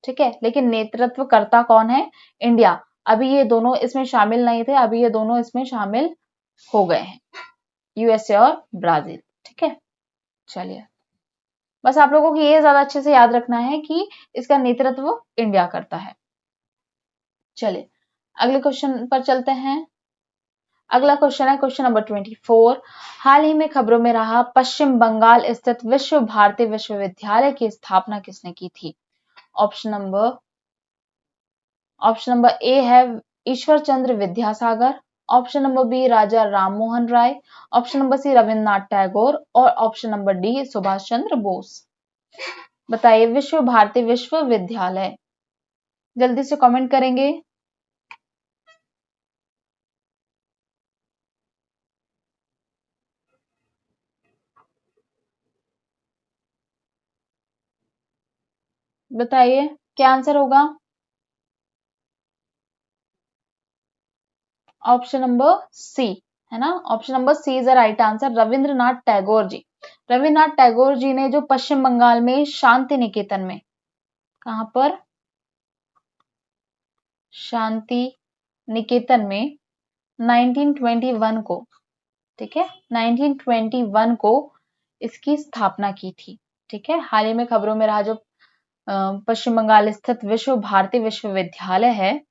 ठीक है, लेकिन नेतृत्व करता कौन है? इंडिया। अभी ये दोनों इसमें शामिल नहीं थे, अभी ये दोनों इसमें शामिल हो गए हैं, यूएसए और ब्राजील। ठीक है, चलिए बस आप लोगों को ये ज्यादा अच्छे से याद रखना है कि इसका नेतृत्व इंडिया करता है। चलिए अगले क्वेश्चन पर चलते हैं। अगला क्वेश्चन है क्वेश्चन नंबर 24। हाल ही में खबरों में रहा पश्चिम बंगाल स्थित विश्व भारती विश्वविद्यालय की स्थापना किसने की थी? ऑप्शन नंबर ए है Ishwar Chandra Vidyasagar, option number B Raja Rammohan Roy, option number C Rabindranath Tagore और option number D Subhash Chandra Bose. बताइए विश्व भारती विश्वविद्यालय, जल्दी से कमेंट करेंगे। बताइए क्या आंसर होगा। ऑप्शन नंबर सी, है ना, option number C is the right answer, Rabindranath Tagore ji. Rabindranath Tagore ji ने जो पश्चिम बंगाल में शांति निकेतन में, कहां पर, शांति निकेतन में 1921 को, ठीक है, 1921 को इसकी स्थापना की थी। ठीक है, हाल ही में खबरों में रहा जो पश्चिम बंगाल स्थित विश्व भारती विश्वविद्यालय है,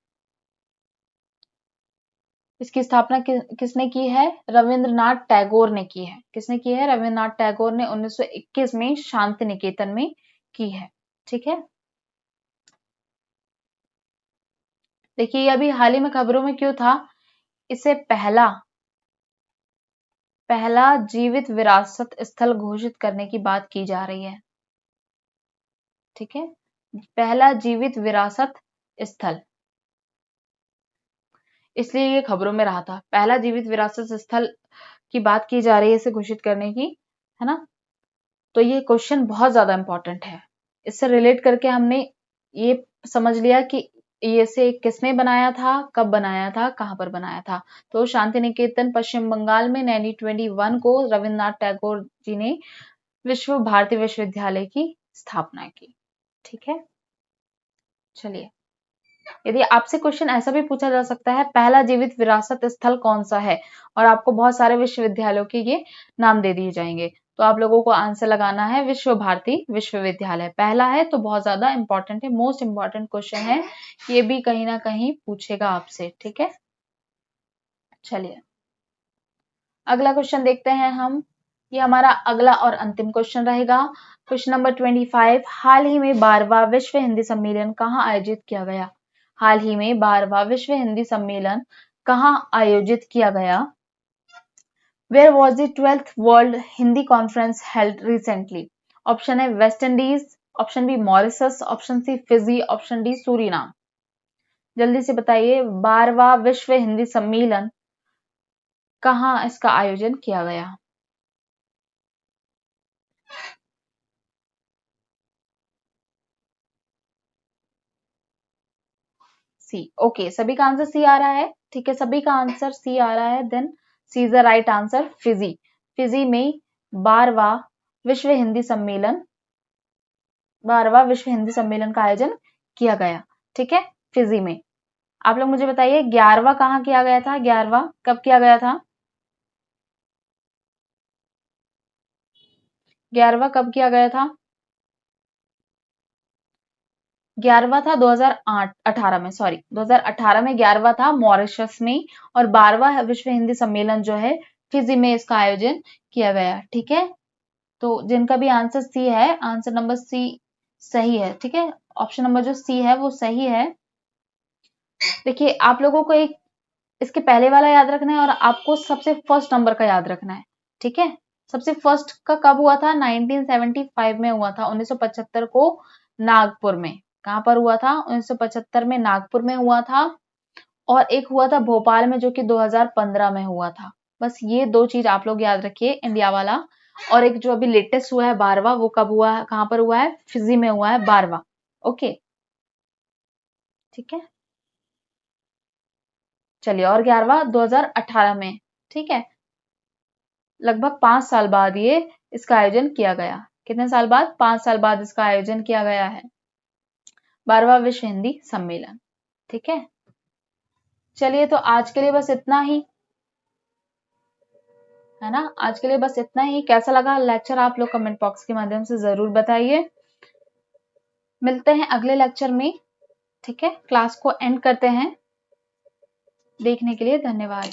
इसकी स्थापना किसने की है? रविंद्रनाथ टैगोर ने की है। किसने की है? रविंद्रनाथ टैगोर ने 1921 में शांति निकेतन में की है। ठीक है, देखिए ये अभी हाल ही में खबरों में क्यों था? इसे पहला जीवित विरासत स्थल घोषित करने की बात की जा रही है। ठीक है, पहला जीवित विरासत स्थल, इसलिए ये खबरों में रहा था। पहला जीवित विरासत स्थल की बात की जा रही है इसे घोषित करने की, है ना। तो ये क्वेश्चन बहुत ज्यादा इंपॉर्टेंट है। इससे रिलेट करके हमने ये समझ लिया कि ये से किसने बनाया था, कब बनाया था, कहां पर बनाया था। तो शांति निकेतन पश्चिम बंगाल में 1921 को रविन्द्रनाथ टैगोर जी ने विश्व भारती विश्वविद्यालय की स्थापना की। ठीक है, चलिए, यदि आपसे क्वेश्चन ऐसा भी पूछा जा सकता है, पहला जीवित विरासत स्थल कौन सा है, और आपको बहुत सारे विश्वविद्यालयों के ये नाम दे दिए जाएंगे, तो आप लोगों को आंसर लगाना है विश्व भारती विश्वविद्यालय। पहला है तो बहुत ज्यादा इंपॉर्टेंट है, मोस्ट इंपॉर्टेंट क्वेश्चन है, ये भी कहीं ना कहीं पूछेगा आपसे। ठीक है, चलिए अगला क्वेश्चन देखते हैं हम। ये हमारा अगला और अंतिम क्वेश्चन रहेगा। क्वेश्चन नंबर 25, हाल ही में 12वां विश्व हिंदी सम्मेलन कहाँ आयोजित किया गया? हाल ही में 12वां विश्व हिंदी सम्मेलन कहाँ आयोजित किया गया? Where was the 12th World Hindi Conference held recently? Option A West Indies, option B Mauritius, option C Fiji, option D Suriname. जल्दी से बताइए, 12वां विश्व हिंदी सम्मेलन कहाँ इसका आयोजन किया गया? सी। ओके, सभी का आंसर सी आ रहा है। ठीक है, सभी का आंसर सी आ रहा है, then C is the right answer, Fiji. Fiji में 12वां विश्व हिंदी सम्मेलन 12वां विश्व हिंदी सम्मेलन का आयोजन किया गया। ठीक है, फिजी में। आप लोग मुझे बताइए 11वां कहाँ किया गया था? 11वां कब किया गया था? 11वां कब किया गया था? 11वां था 2018 में, सॉरी 2018 में 11वां था मॉरिशस में, और 12वां विश्व हिंदी सम्मेलन जो है फिजी में इसका आयोजन किया गया। ठीक है, तो जिनका भी आंसर सी है, आंसर नंबर सी सही है। ठीक है, ऑप्शन नंबर जो सी है वो सही है। देखिए आप लोगों को एक इसके पहले वाला याद रखना है, और आपको सबसे फर्स्ट नंबर का याद रखना है। ठीक है, सबसे फर्स्ट का कब हुआ था? 1975 में हुआ था, 1975 को नागपुर में। कहां पर हुआ था? 1975 में नागपुर में हुआ था, और एक हुआ था भोपाल में जो कि 2015 में हुआ था। बस ये दो चीज आप लोग याद रखिए, इंडिया वाला। और एक जो अभी लेटेस्ट हुआ है 12वां, वो कब हुआ है, कहां पर हुआ है? फिजी में हुआ है 12वां। ओके, ठीक है, चलिए, और 11वां 2018 में। ठीक है, लगभग 5 साल बाद ये इसका आयोजन किया गया। कितने साल बाद? 5 साल बाद इसका आयोजन किया गया है, 12वां विश्व हिंदी सम्मेलन। ठीक है, चलिए तो आज के लिए बस इतना ही, है ना। आज के लिए बस इतना ही। कैसा लगा लेक्चर आप लोग कमेंट बॉक्स के माध्यम से जरूर बताइए। मिलते हैं अगले लेक्चर में। ठीक है, क्लास को एंड करते हैं। देखने के लिए धन्यवाद।